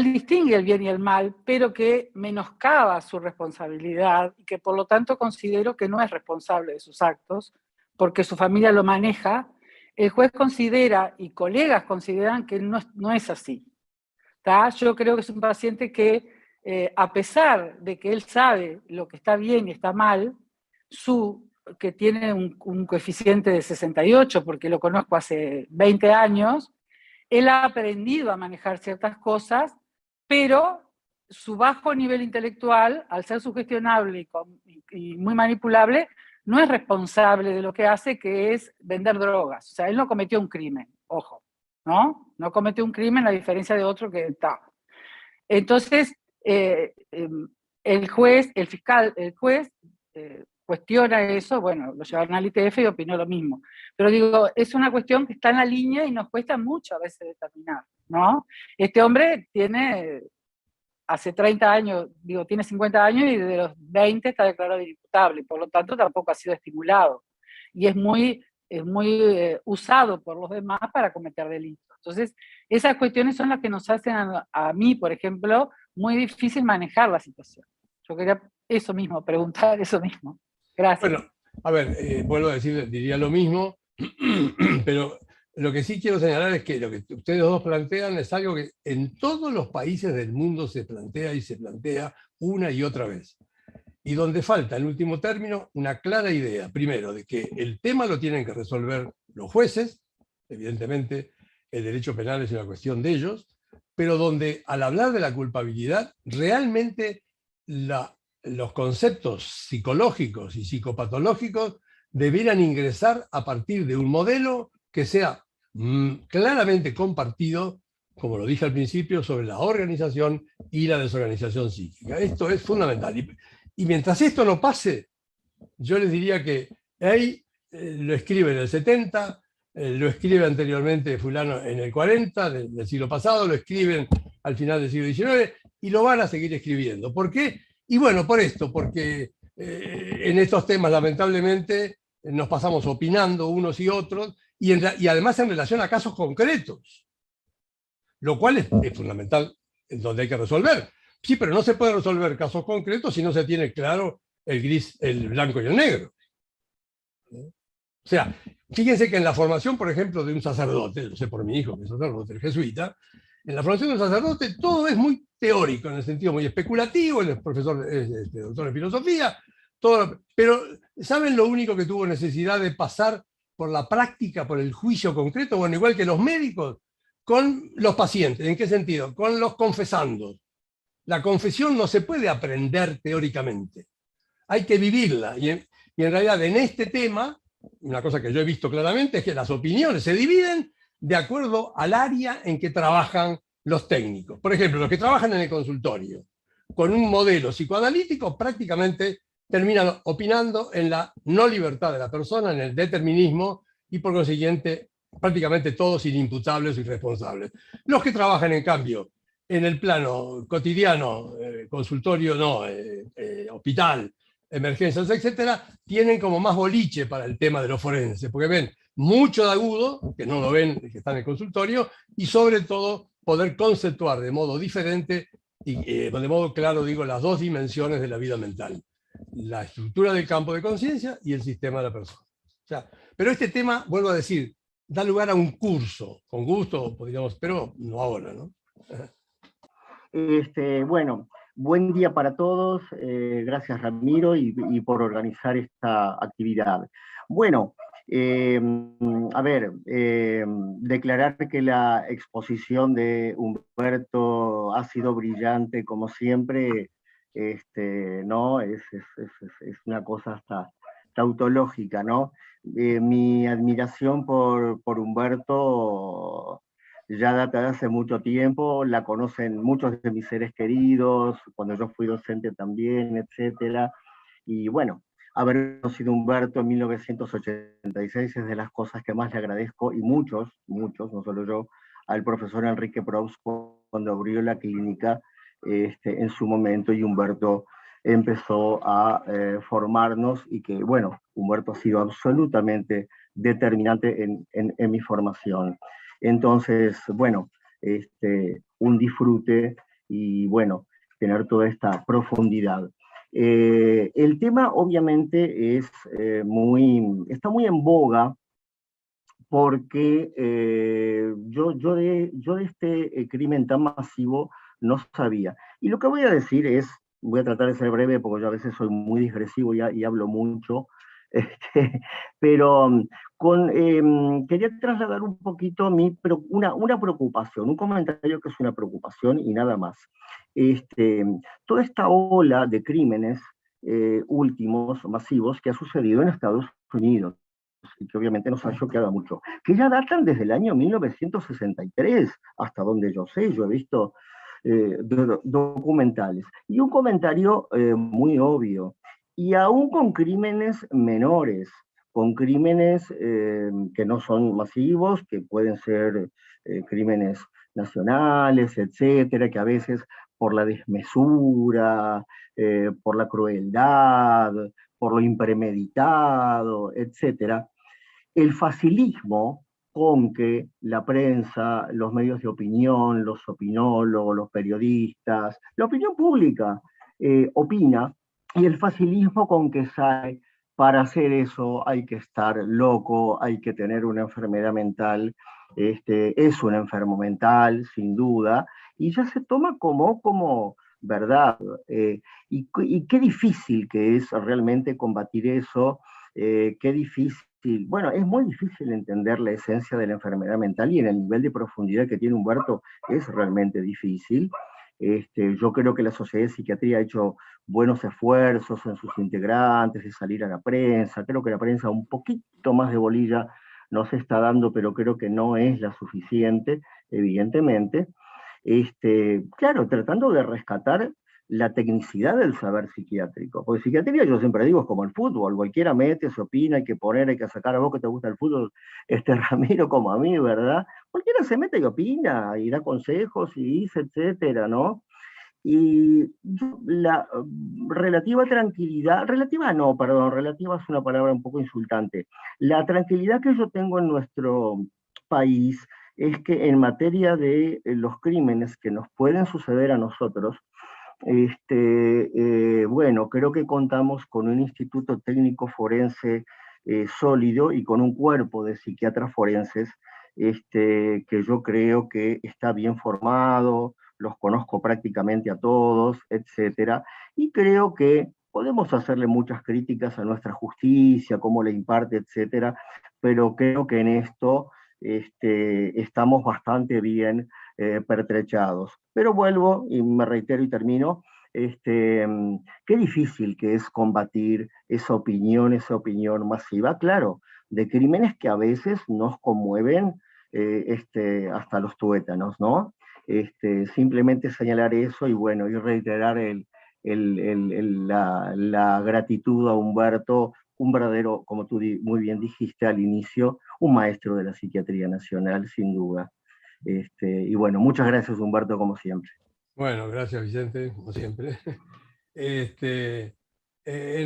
S5: distingue el bien y el mal, pero que menoscaba su responsabilidad y que por lo tanto considero que no es responsable de sus actos, porque su familia lo maneja, el juez considera y colegas consideran que no es así. ¿Tá? Yo creo que es un paciente que, a pesar de que él sabe lo que está bien y está mal, que tiene un coeficiente de 68, porque lo conozco hace 20 años, él ha aprendido a manejar ciertas cosas, pero su bajo nivel intelectual, al ser sugestionable y muy manipulable, no es responsable de lo que hace, que es vender drogas. O sea, él no cometió un crimen, ojo, ¿no? No cometió un crimen a diferencia de otro que está. Entonces, el juez cuestiona eso, bueno, lo llevaron al ITF y opinó lo mismo. Pero digo, es una cuestión que está en la línea y nos cuesta mucho a veces determinar, ¿no? Este hombre tiene, hace 30 años, tiene 50 años y de los 20 está declarado inimputable, por lo tanto tampoco ha sido estimulado. Y es muy usado por los demás para cometer delitos. Entonces, esas cuestiones son las que nos hacen a mí, por ejemplo, muy difícil manejar la situación. Yo quería eso mismo, preguntar eso mismo. Gracias.
S2: Bueno, a ver, vuelvo a decir, diría lo mismo, pero lo que sí quiero señalar es que lo que ustedes 2 plantean es algo que en todos los países del mundo se plantea y se plantea una y otra vez. Y donde falta, en último término, una clara idea, primero, de que el tema lo tienen que resolver los jueces, evidentemente el derecho penal es una cuestión de ellos, pero donde al hablar de la culpabilidad, realmente los conceptos psicológicos y psicopatológicos debieran ingresar a partir de un modelo que sea claramente compartido, como lo dije al principio, sobre la organización y la desorganización psíquica. Esto es fundamental. Y mientras esto no pase, yo les diría que ahí lo escribe en el 70, lo escribe anteriormente fulano en el 40 del siglo pasado, lo escriben al final del siglo XIX y lo van a seguir escribiendo. ¿Por qué? Y bueno, por esto, porque en estos temas lamentablemente nos pasamos opinando unos y otros, y además en relación a casos concretos, lo cual es fundamental, en donde hay que resolver. Sí, pero no se puede resolver casos concretos si no se tiene claro el gris, el blanco y el negro. O sea, fíjense que en la formación, por ejemplo, de un sacerdote, lo sé por mi hijo, que es sacerdote, el jesuita, en la formación de un sacerdote todo es muy teórico, en el sentido muy especulativo, él es profesor, doctor en filosofía, todo, pero ¿saben lo único que tuvo necesidad de pasar por la práctica, por el juicio concreto? Bueno, igual que los médicos, con los pacientes. ¿En qué sentido? Con los confesandos. La confesión no se puede aprender teóricamente, hay que vivirla. Y en realidad en este tema, una cosa que yo he visto claramente es que las opiniones se dividen de acuerdo al área en que trabajan los técnicos. Por ejemplo, los que trabajan en el consultorio, con un modelo psicoanalítico, prácticamente terminan opinando en la no libertad de la persona, en el determinismo, y por consiguiente, prácticamente todos inimputables y responsables. Los que trabajan, en cambio, en el plano cotidiano, consultorio no, hospital, emergencias, etcétera, tienen como más boliche para el tema de los forenses, porque ven mucho de agudo, que no lo ven, que están en el consultorio, y sobre todo poder conceptuar de modo diferente y de modo claro, digo, las dos dimensiones de la vida mental: la estructura del campo de conciencia y el sistema de la persona. O sea, pero este tema, vuelvo a decir, da lugar a un curso, con gusto, podríamos, pero no ahora, ¿no?
S6: Bueno, buen día para todos. Gracias, Ramiro, y por organizar esta actividad. Bueno, a ver, declarar que la exposición de Humberto ha sido brillante, como siempre, ¿no? Es una cosa hasta tautológica, ¿no? Mi admiración por Humberto ya data de hace mucho tiempo, la conocen muchos de mis seres queridos, cuando yo fui docente también, etcétera. Y bueno, haber conocido a Humberto en 1986 es de las cosas que más le agradezco, y muchos, no solo yo, al profesor Enrique Proust cuando abrió la clínica en su momento, y Humberto empezó a formarnos, y que, bueno, Humberto ha sido absolutamente determinante en mi formación. Entonces, bueno, un disfrute y, bueno, tener toda esta profundidad. El tema, obviamente, está muy en boga, porque yo de este crimen tan masivo no sabía. Y lo que voy a decir es, voy a tratar de ser breve, porque yo a veces soy muy digresivo y hablo mucho, pero quería trasladar un poquito una preocupación, un comentario que es una preocupación y nada más. Toda esta ola de crímenes últimos, masivos, que ha sucedido en Estados Unidos, y que obviamente nos ha choqueado mucho, que ya datan desde el año 1963, hasta donde yo sé, yo he visto documentales. Y un comentario muy obvio, y aún con crímenes menores, con crímenes que no son masivos, que pueden ser crímenes nacionales, etcétera, que a veces por la desmesura, por la crueldad, por lo impremeditado, etcétera, el facilismo con que la prensa, los medios de opinión, los opinólogos, los periodistas, la opinión pública opina, y el facilismo con que sale, para hacer eso hay que estar loco, hay que tener una enfermedad mental, es un enfermo mental, sin duda, y ya se toma como verdad. Y qué difícil que es realmente combatir eso, qué difícil. Bueno, es muy difícil entender la esencia de la enfermedad mental, y en el nivel de profundidad que tiene Humberto es realmente difícil. Yo creo que la Sociedad de Psiquiatría ha hecho buenos esfuerzos en sus integrantes de salir a la prensa. Creo que la prensa un poquito más de bolilla nos está dando, pero creo que no es la suficiente, evidentemente. Claro, tratando de rescatar la tecnicidad del saber psiquiátrico. Porque psiquiatría, yo siempre digo, es como el fútbol: cualquiera mete, se opina, hay que poner, hay que sacar. A vos que te gusta el fútbol, Ramiro, como a mí, ¿verdad? Cualquiera se mete y opina, y da consejos, y dice, etcétera, ¿no? Y la relativa tranquilidad, relativa no, perdón, relativa es una palabra un poco insultante. La tranquilidad que yo tengo en nuestro país es que en materia de los crímenes que nos pueden suceder a nosotros, bueno, creo que contamos con un instituto técnico forense sólido y con un cuerpo de psiquiatras forenses que yo creo que está bien formado, los conozco prácticamente a todos, etcétera, y creo que podemos hacerle muchas críticas a nuestra justicia, cómo le imparte, etcétera, pero creo que en esto estamos bastante bien pertrechados. Pero vuelvo, y me reitero y termino, qué difícil que es combatir esa opinión masiva, claro, de crímenes que a veces nos conmueven hasta los tuétanos, ¿no? Simplemente señalar eso y bueno, y reiterar la gratitud a Humberto, un verdadero, como tú muy bien dijiste al inicio, un maestro de la psiquiatría nacional, sin duda. Y bueno, muchas gracias Humberto, como siempre.
S2: Bueno, gracias Vicente, como siempre. En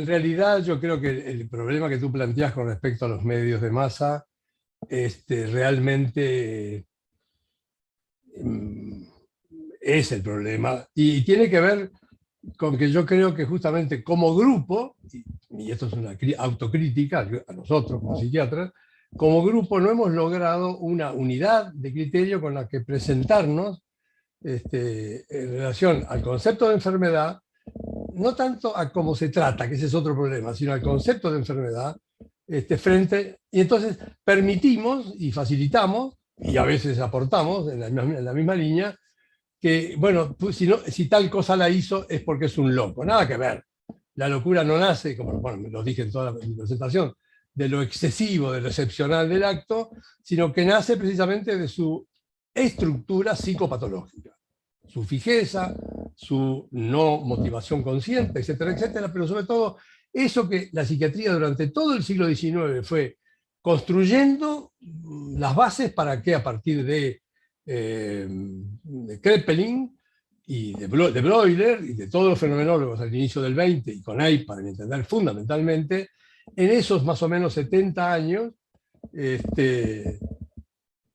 S2: realidad yo creo que el problema que tú planteas con respecto a los medios de masa realmente es el problema y tiene que ver con que yo creo que justamente como grupo, y esto es una autocrítica a nosotros como psiquiatras, como grupo no hemos logrado una unidad de criterio con la que presentarnos en relación al concepto de enfermedad, no tanto a cómo se trata, que ese es otro problema, sino al concepto de enfermedad, y entonces permitimos y facilitamos, y a veces aportamos en la misma línea, que, bueno, pues, si tal cosa la hizo es porque es un loco, nada que ver. La locura no nace, como bueno, lo dije en toda mi presentación, de lo excesivo, de lo excepcional del acto, sino que nace precisamente de su estructura psicopatológica, su fijeza, su no motivación consciente, etcétera, etcétera, pero sobre todo eso que la psiquiatría durante todo el siglo XIX fue construyendo las bases para que a partir de Kraepelin y de Breuer y de todos los fenomenólogos al inicio del 20 y con AIP para entender fundamentalmente, en esos más o menos 70 años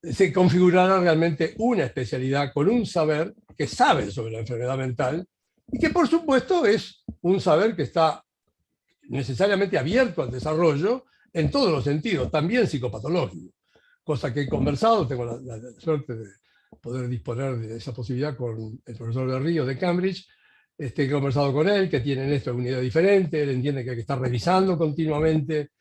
S2: se configurará realmente una especialidad con un saber que sabe sobre la enfermedad mental y que por supuesto es un saber que está necesariamente abierto al desarrollo en todos los sentidos, también psicopatológico, cosa que he conversado, tengo la suerte de poder disponer de esa posibilidad con el profesor de Río de Cambridge, que he conversado con él, que tienen esto una idea diferente, él entiende que hay que estar revisando continuamente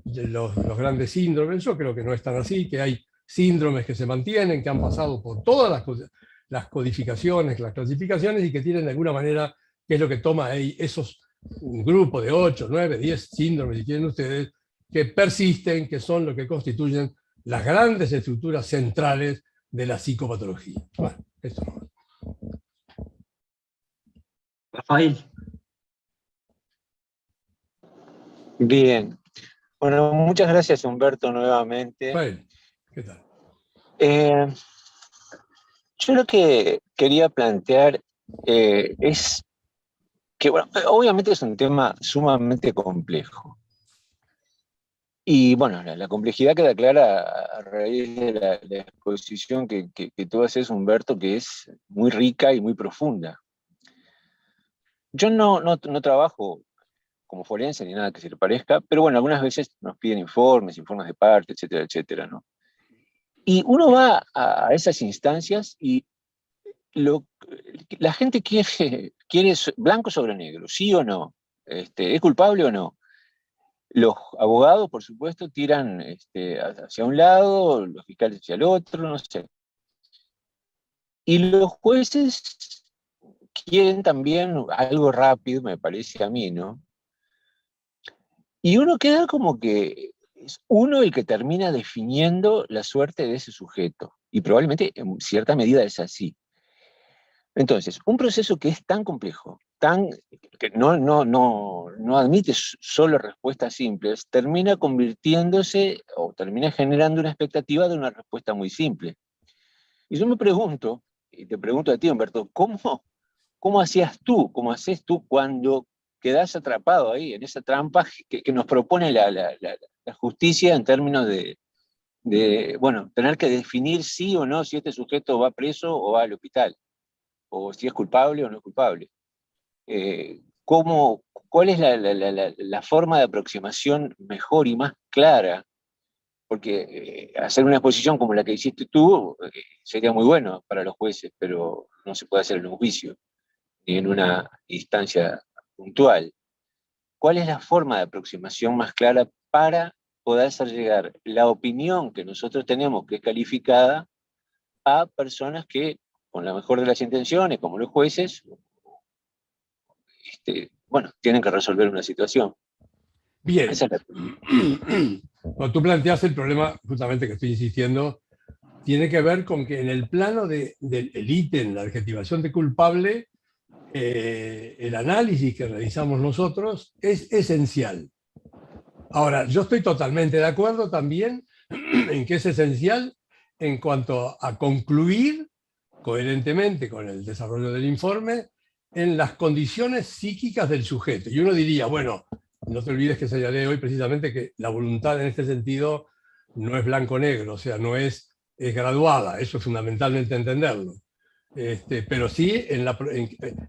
S2: los grandes síndromes. Yo creo que no es tan así, que hay síndromes que se mantienen, que han pasado por todas las codificaciones, las clasificaciones, y que tienen de alguna manera, que es lo que toma ahí esos un grupo de 8, 9, 10 síndromes, si quieren ustedes, que persisten, que son lo que constituyen las grandes estructuras centrales de la psicopatología. Bueno, esto no.
S1: Rafael.
S7: Bien. Bueno, muchas gracias Humberto nuevamente.
S2: Rafael, ¿qué tal?
S7: Yo lo que quería plantear es que, bueno, obviamente es un tema sumamente complejo. Y bueno, la complejidad queda clara a raíz de la exposición que tú haces, Humberto, que es muy rica y muy profunda. Yo no trabajo como forense ni nada que se le parezca, pero bueno, algunas veces nos piden informes de parte, etcétera, etcétera, ¿no? Y uno va a esas instancias y la gente quiere blanco sobre negro, sí o no, ¿es culpable o no? Los abogados, por supuesto, tiran hacia un lado, los fiscales hacia el otro, no sé. Y los jueces quieren también algo rápido, me parece a mí, ¿no? Y uno queda como que es uno el que termina definiendo la suerte de ese sujeto. Y probablemente en cierta medida es así. Entonces, un proceso que es tan complejo, que no admite solo respuestas simples, termina convirtiéndose o termina generando una expectativa de una respuesta muy simple. Y yo me pregunto, y te pregunto a ti, Humberto, ¿cómo haces tú cuando quedás atrapado ahí, en esa trampa que nos propone la justicia en términos de, bueno, tener que definir sí o no si este sujeto va preso o va al hospital, o si es culpable o no es culpable? ¿Cuál es la forma de aproximación mejor y más clara? Porque hacer una exposición como la que hiciste tú sería muy bueno para los jueces, pero no se puede hacer en un juicio, ni en una instancia puntual. ¿Cuál es la forma de aproximación más clara para poder hacer llegar la opinión que nosotros tenemos, que es calificada, a personas que, con la mejor de las intenciones, como los jueces, bueno, tienen que resolver una situación?
S2: Bien.
S7: Esa es la...
S2: Cuando tú planteas el problema, justamente que estoy insistiendo, tiene que ver con que en el plano del ítem, la adjetivación de culpable, el análisis que realizamos nosotros es esencial. Ahora, yo estoy totalmente de acuerdo también en que es esencial en cuanto a concluir coherentemente con el desarrollo del informe en las condiciones psíquicas del sujeto. Y uno diría, bueno, no te olvides que señalé hoy precisamente que la voluntad en este sentido no es blanco-negro, o sea, no es graduada, eso es fundamentalmente entenderlo. Pero sí,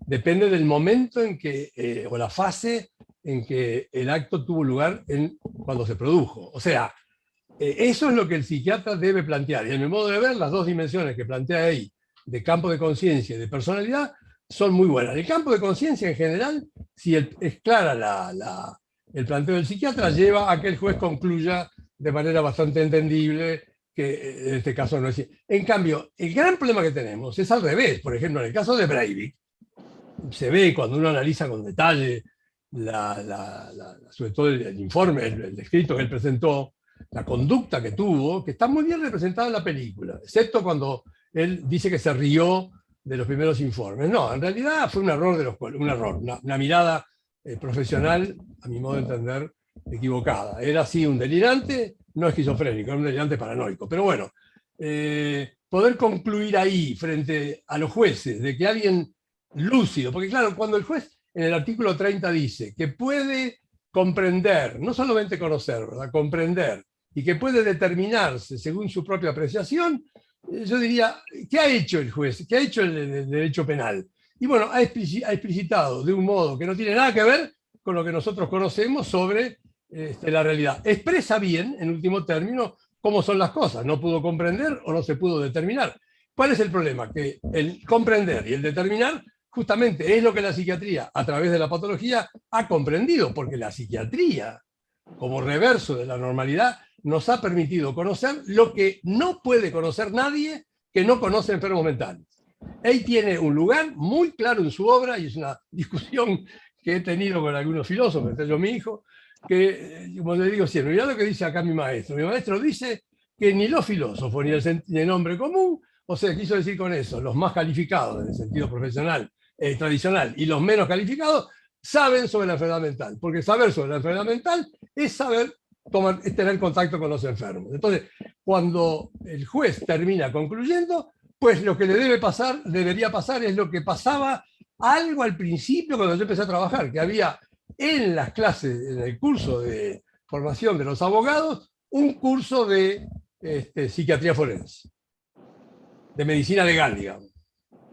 S2: depende del momento en que, o la fase en que el acto tuvo lugar cuando se produjo. O sea, eso es lo que el psiquiatra debe plantear. Y en mi modo de ver, las dos dimensiones que plantea ahí, de campo de conciencia y de personalidad, son muy buenas. El campo de conciencia en general, si es clara el planteo del psiquiatra, lleva a que el juez concluya de manera bastante entendible que en este caso no es... En cambio, el gran problema que tenemos es al revés. Por ejemplo, en el caso de Breivik, se ve cuando uno analiza con detalle, sobre todo el informe, el escrito que él presentó, la conducta que tuvo, que está muy bien representada en la película, excepto cuando él dice que se rió de los primeros informes. No, en realidad fue un error, una mirada profesional, a mi modo de entender, equivocada. Era así un delirante, no esquizofrénico, era un delirante paranoico. Pero bueno, poder concluir ahí frente a los jueces de que alguien lúcido, porque claro, cuando el juez en el artículo 30 dice que puede comprender, no solamente conocer, ¿verdad? Comprender, y que puede determinarse según su propia apreciación, yo diría, ¿qué ha hecho el juez? ¿Qué ha hecho el derecho penal? Y bueno, ha explicitado de un modo que no tiene nada que ver con lo que nosotros conocemos sobre la realidad. Expresa bien, en último término, cómo son las cosas. No pudo comprender o no se pudo determinar. ¿Cuál es el problema? Que el comprender y el determinar justamente es lo que la psiquiatría, a través de la patología, ha comprendido, porque la psiquiatría, como reverso de la normalidad, nos ha permitido conocer lo que no puede conocer nadie que no conoce enfermos mentales. Él tiene un lugar muy claro en su obra, y es una discusión que he tenido con algunos filósofos, entre ellos mi hijo, que, como le digo siempre, mirá lo que dice acá mi maestro. Mi maestro dice que ni los filósofos, ni el hombre común, o sea, quiso decir con eso, los más calificados en el sentido profesional, tradicional, y los menos calificados, saben sobre la enfermedad mental, porque saber sobre la enfermedad mental es saber es tener contacto con los enfermos. Entonces, cuando el juez termina concluyendo, pues lo que le debería pasar es lo que pasaba algo al principio cuando yo empecé a trabajar, que había en las clases, en el curso de formación de los abogados, un curso de psiquiatría forense, de medicina legal, digamos,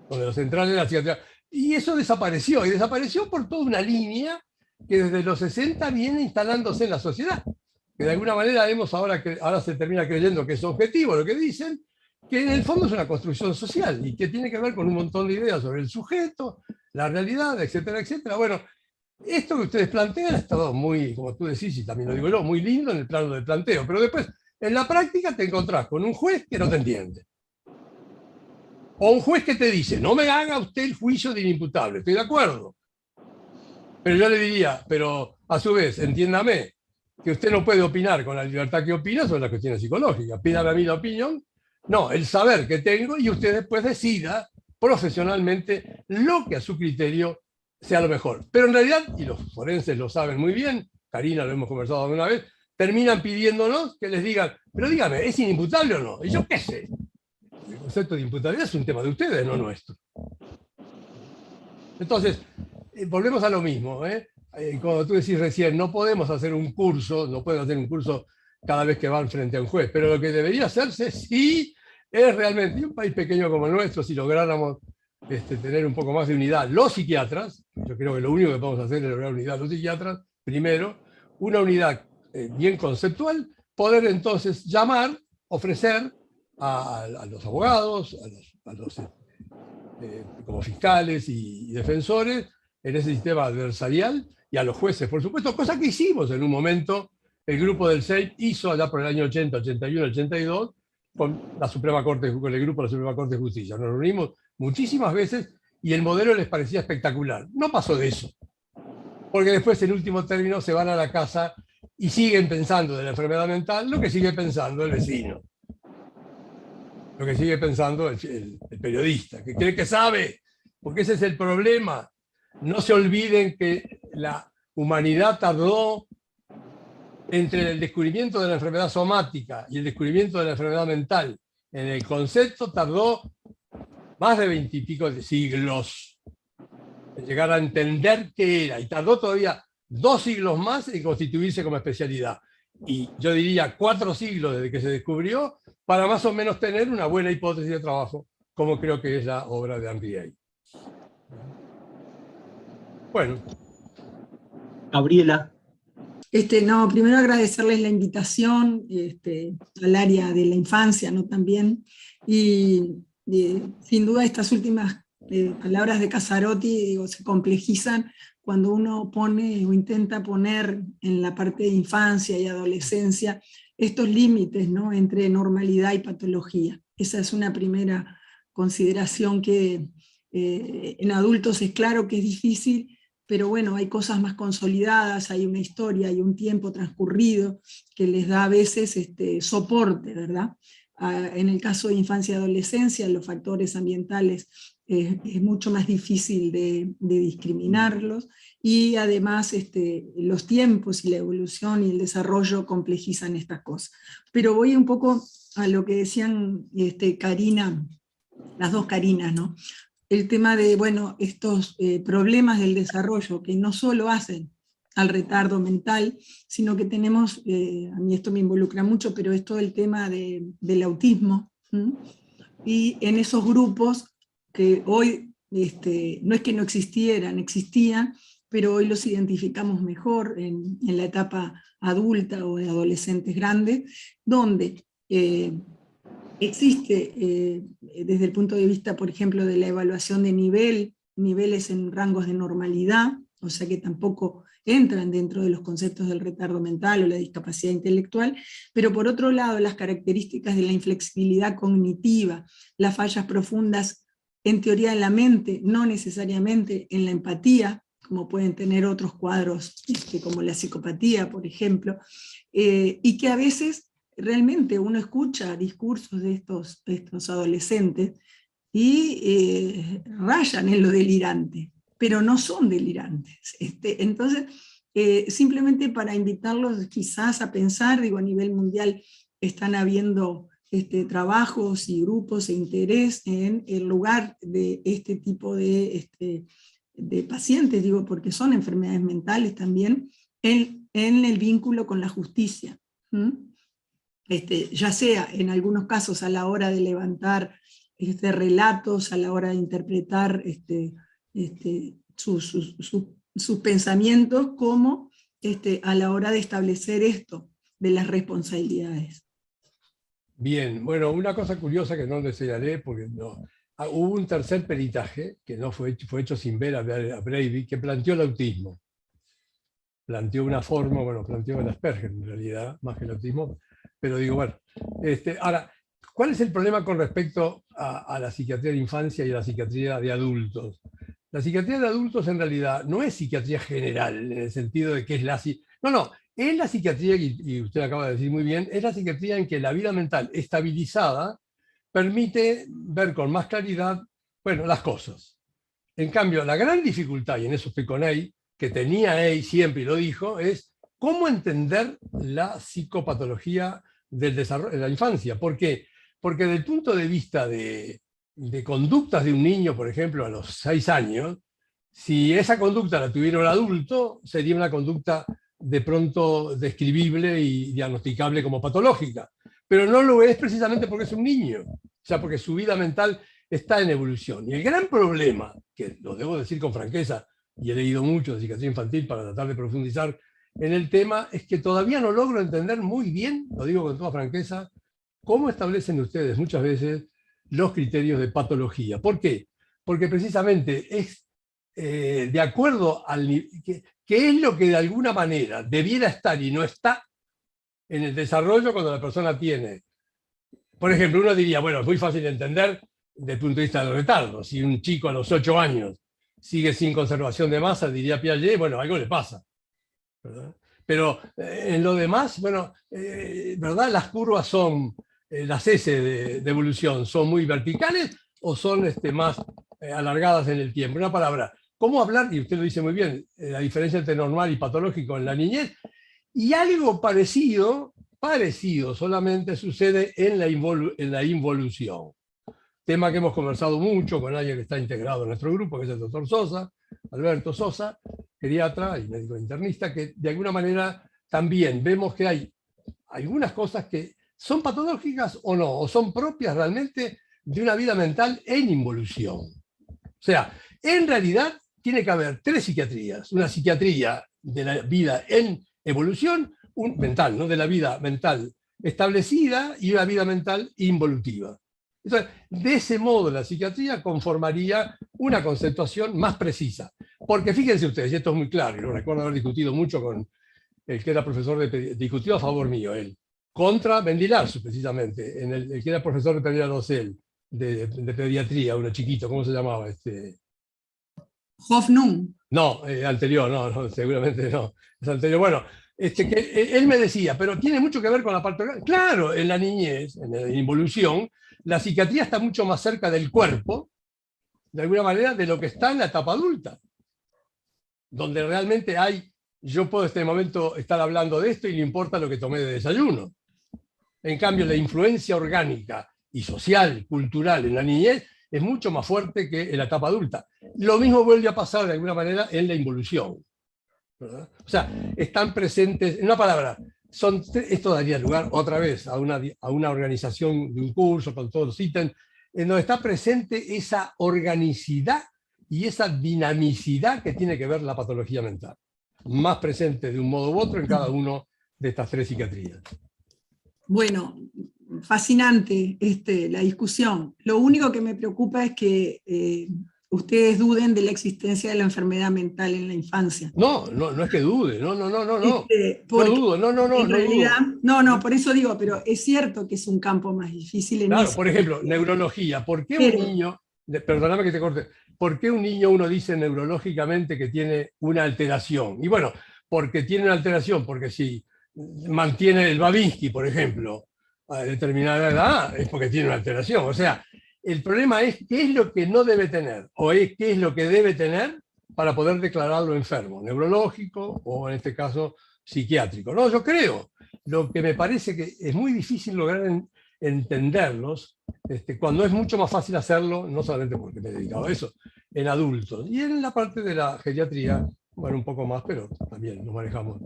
S2: donde lo central era la psiquiatría. Y eso desapareció, y desapareció por toda una línea que desde los 60 viene instalándose en la sociedad, que de alguna manera ahora se termina creyendo que es objetivo lo que dicen, que en el fondo es una construcción social y que tiene que ver con un montón de ideas sobre el sujeto, la realidad, etcétera, etcétera. Bueno, esto que ustedes plantean ha estado muy, como tú decís, y también lo digo yo, muy lindo en el plano del planteo, pero después, en la práctica te encontrás con un juez que no te entiende. O un juez que te dice, no me haga usted el juicio de inimputable, estoy de acuerdo. Pero yo le diría, pero a su vez, entiéndame, que usted no puede opinar con la libertad que opina sobre las cuestiones psicológicas. Pídame a mí la opinión. No, el saber que tengo, y usted después decida profesionalmente lo que a su criterio sea lo mejor. Pero en realidad, y los forenses lo saben muy bien, Karina, lo hemos conversado alguna vez, terminan pidiéndonos que les digan, pero dígame, ¿es inimputable o no? Y yo qué sé. El concepto de imputabilidad es un tema de ustedes, no nuestro. Entonces, volvemos a lo mismo, ¿eh? Como tú decís recién, no podemos hacer un curso, no pueden hacer un curso cada vez que van frente a un juez, pero lo que debería hacerse sí es realmente, un país pequeño como el nuestro, si lográramos tener un poco más de unidad, los psiquiatras, yo creo que lo único que podemos hacer es lograr unidad los psiquiatras, primero, una unidad bien conceptual, poder entonces llamar, ofrecer a los abogados, a los como fiscales y defensores en ese sistema adversarial, y a los jueces, por supuesto, cosa que hicimos en un momento, el grupo del CEIP hizo allá por el año 80, 81, 82, con la Suprema Corte, con el grupo de la Suprema Corte de Justicia. Nos reunimos muchísimas veces y el modelo les parecía espectacular. No pasó de eso, porque después en último término se van a la casa y siguen pensando de la enfermedad mental lo que sigue pensando el vecino, lo que sigue pensando el periodista, que cree que sabe, porque ese es el problema. No se olviden que la humanidad tardó entre el descubrimiento de la enfermedad somática y el descubrimiento de la enfermedad mental. En el concepto tardó más de 20 y pico de siglos en llegar a entender qué era, y tardó todavía 2 siglos más en constituirse como especialidad. Y yo diría 4 siglos desde que se descubrió para más o menos tener una buena hipótesis de trabajo, como creo que es la obra de Henry Gay. Bueno.
S1: Gabriela.
S8: No, primero agradecerles la invitación al área de la infancia, ¿no? También. Y sin duda estas últimas palabras de Casarotti, digo, se complejizan cuando uno pone o intenta poner en la parte de infancia y adolescencia estos límites, ¿no? Entre normalidad y patología. Esa es una primera consideración que en adultos es claro que es difícil, pero bueno, hay cosas más consolidadas, hay una historia, hay un tiempo transcurrido que les da a veces soporte, ¿verdad? En el caso de infancia y adolescencia, los factores ambientales es mucho más difícil de discriminarlos, y además los tiempos y la evolución y el desarrollo complejizan estas cosas. Pero voy un poco a lo que decían Karina, las dos Karinas, ¿no? El tema de, bueno, estos problemas del desarrollo que no solo hacen al retardo mental, sino que tenemos, a mí esto me involucra mucho, pero es todo el tema del autismo, y en esos grupos que hoy, no es que no existieran, existían, pero hoy los identificamos mejor en la etapa adulta o de adolescentes grandes, donde existe, desde el punto de vista, por ejemplo, de la evaluación de niveles en rangos de normalidad, o sea que tampoco entran dentro de los conceptos del retardo mental o la discapacidad intelectual, pero por otro lado las características de la inflexibilidad cognitiva, las fallas profundas en teoría en la mente, no necesariamente en la empatía, como pueden tener otros cuadros como la psicopatía, por ejemplo, y que a veces realmente uno escucha discursos de estos adolescentes y rayan en lo delirante, pero no son delirantes. Entonces, simplemente para invitarlos quizás a pensar, digo, a nivel mundial están habiendo trabajos y grupos de interés en el lugar de este tipo de pacientes, digo, porque son enfermedades mentales también, en el vínculo con la justicia. Ya sea en algunos casos a la hora de levantar relatos, a la hora de interpretar sus pensamientos, como a la hora de establecer esto de las responsabilidades.
S2: Bien, bueno, una cosa curiosa que no les señalé, porque no, hubo un tercer peritaje, que no fue hecho sin ver a Breivik, que planteó el autismo. Planteó una forma, bueno, planteó el Asperger en realidad, más que el autismo, pero digo, bueno, ahora, ¿cuál es el problema con respecto a la psiquiatría de infancia y a la psiquiatría de adultos? La psiquiatría de adultos en realidad no es psiquiatría general, en el sentido de que es la... No, es la psiquiatría, y usted acaba de decir muy bien, es la psiquiatría en que la vida mental estabilizada permite ver con más claridad, bueno, las cosas. En cambio, la gran dificultad, y en eso estoy con Ey, que tenía Ey siempre y lo dijo, es cómo entender la psicopatología del desarrollo de la infancia. ¿Por qué? Porque desde el punto de vista de conductas de un niño, por ejemplo, a los 6 años, Si esa conducta la tuviera un adulto, sería una conducta de pronto describible y diagnosticable como patológica. Pero no lo es precisamente porque es un niño, o sea, porque su vida mental está en evolución. Y el gran problema, que lo debo decir con franqueza, y he leído mucho de psiquiatría infantil para tratar de profundizar en el tema, es que todavía no logro entender muy bien, lo digo con toda franqueza, cómo establecen ustedes muchas veces los criterios de patología. ¿Por qué? Porque precisamente es de acuerdo al que es lo que de alguna manera debiera estar y no está en el desarrollo cuando la persona tiene. Por ejemplo, uno diría, bueno, es muy fácil de entender desde el punto de vista del retardo. Si un chico a los 8 años sigue sin conservación de masa, diría Piaget, bueno, algo le pasa, ¿verdad? Pero en lo demás, bueno, ¿verdad? Las curvas son, las S de evolución, ¿son muy verticales o son más alargadas en el tiempo? Una palabra, ¿cómo hablar? Y usted lo dice muy bien, la diferencia entre normal y patológico en la niñez. Y algo parecido solamente sucede en la involución. Tema que hemos conversado mucho con alguien que está integrado en nuestro grupo, que es el doctor Sosa, Alberto Sosa, geriatra y médico internista, que de alguna manera también vemos que hay algunas cosas que son patológicas o no, o son propias realmente de una vida mental en involución. O sea, en realidad tiene que haber 3 psiquiatrías. Una psiquiatría de la vida en evolución, mental, ¿no? De la vida mental establecida y una vida mental involutiva. Entonces, de ese modo la psiquiatría conformaría una conceptuación más precisa. Porque fíjense ustedes, y esto es muy claro, y lo recuerdo haber discutido mucho con el que era profesor discutió a favor mío, él, contra Mendilarzu, precisamente, el que era profesor de Pereira Dosel, de pediatría, uno chiquito, ¿cómo se llamaba?
S8: Hofnung.
S2: No, anterior, no, seguramente no. Es anterior. Bueno, que él me decía, pero tiene mucho que ver con la parte... Claro, en la niñez, en la involución, la psiquiatría está mucho más cerca del cuerpo, de alguna manera, de lo que está en la etapa adulta, donde realmente hay, yo puedo en este momento estar hablando de esto y no importa lo que tomé de desayuno. En cambio, la influencia orgánica y social, cultural en la niñez es mucho más fuerte que en la etapa adulta. Lo mismo vuelve a pasar de alguna manera en la involución, ¿verdad? O sea, están presentes, en una palabra, esto daría lugar otra vez a una organización de un curso con todos los ítems, en donde está presente esa organicidad y esa dinamicidad que tiene que ver la patología mental, más presente de un modo u otro en cada uno de estas 3 psiquiatrías.
S8: Bueno, fascinante la discusión. Lo único que me preocupa es que ustedes duden de la existencia de la enfermedad mental en la infancia.
S2: No es que dude, no. No dudo,
S8: en realidad, no, por eso digo, pero es cierto que es un campo más difícil en
S2: claro, por ejemplo, neurología. ¿Por qué un niño, perdóname que te corte, por qué un niño uno dice neurológicamente que tiene una alteración? Y bueno, porque tiene una alteración, porque si mantiene el Babinski, por ejemplo, a determinada edad, es porque tiene una alteración. O sea, el problema es qué es lo que no debe tener, o qué es lo que debe tener para poder declararlo enfermo, neurológico o en este caso psiquiátrico. No, yo creo. Lo que me parece que es muy difícil lograr entenderlos, cuando es mucho más fácil hacerlo, no solamente porque me he dedicado a eso, en adultos. Y en la parte de la geriatría, bueno, un poco más, pero también nos manejamos.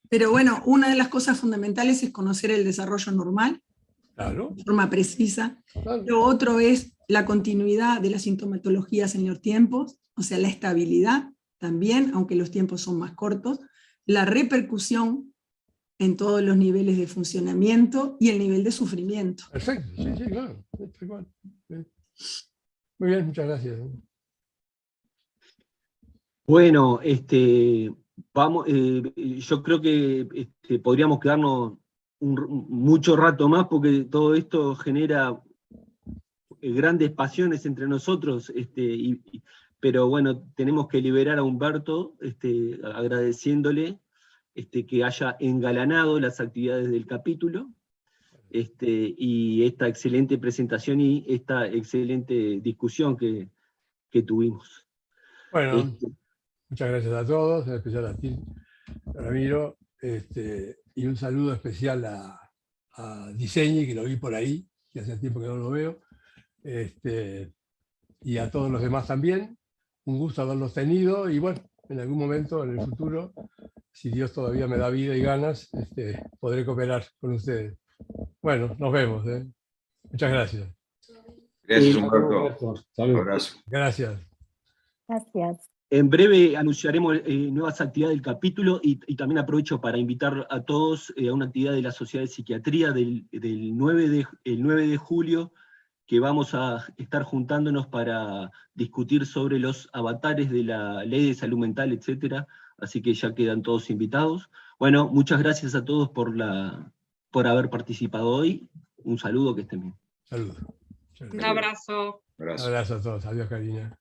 S8: Pero bueno, una de las cosas fundamentales es conocer el desarrollo normal,
S2: claro,
S8: de forma precisa.
S2: Claro.
S8: Lo otro es la continuidad de las sintomatologías en los tiempos, o sea, la estabilidad también, aunque los tiempos son más cortos, la repercusión en todos los niveles de funcionamiento y el nivel de sufrimiento.
S2: Perfecto, sí, claro. Muy bien, muchas gracias.
S1: Bueno, vamos, yo creo que podríamos quedarnos mucho rato más porque todo esto genera grandes pasiones entre nosotros, pero bueno, tenemos que liberar a Humberto, agradeciéndole que haya engalanado las actividades del capítulo, y esta excelente presentación y esta excelente discusión que tuvimos.
S2: Bueno, muchas gracias a todos, en especial a ti, Ramiro, y un saludo especial a Diseñi, que lo vi por ahí, que hace tiempo que no lo veo, y a todos los demás también. un gusto haberlos tenido y bueno, en algún momento en el futuro, si Dios todavía me da vida y ganas, podré cooperar con ustedes. Bueno, nos vemos. Muchas gracias.
S9: Gracias, Humberto.
S2: Salud.
S9: Un abrazo.
S2: Gracias.
S10: Gracias.
S1: En breve anunciaremos nuevas actividades del capítulo y también aprovecho para invitar a todos a una actividad de la Sociedad de Psiquiatría el 9 de julio, que vamos a estar juntándonos para discutir sobre los avatares de la Ley de Salud Mental, etc. Así que ya quedan todos invitados. Bueno, muchas gracias a todos por haber participado hoy. Un saludo, que estén bien.
S2: Saludos.
S4: Un abrazo.
S2: Un abrazo a todos. Adiós, Karina.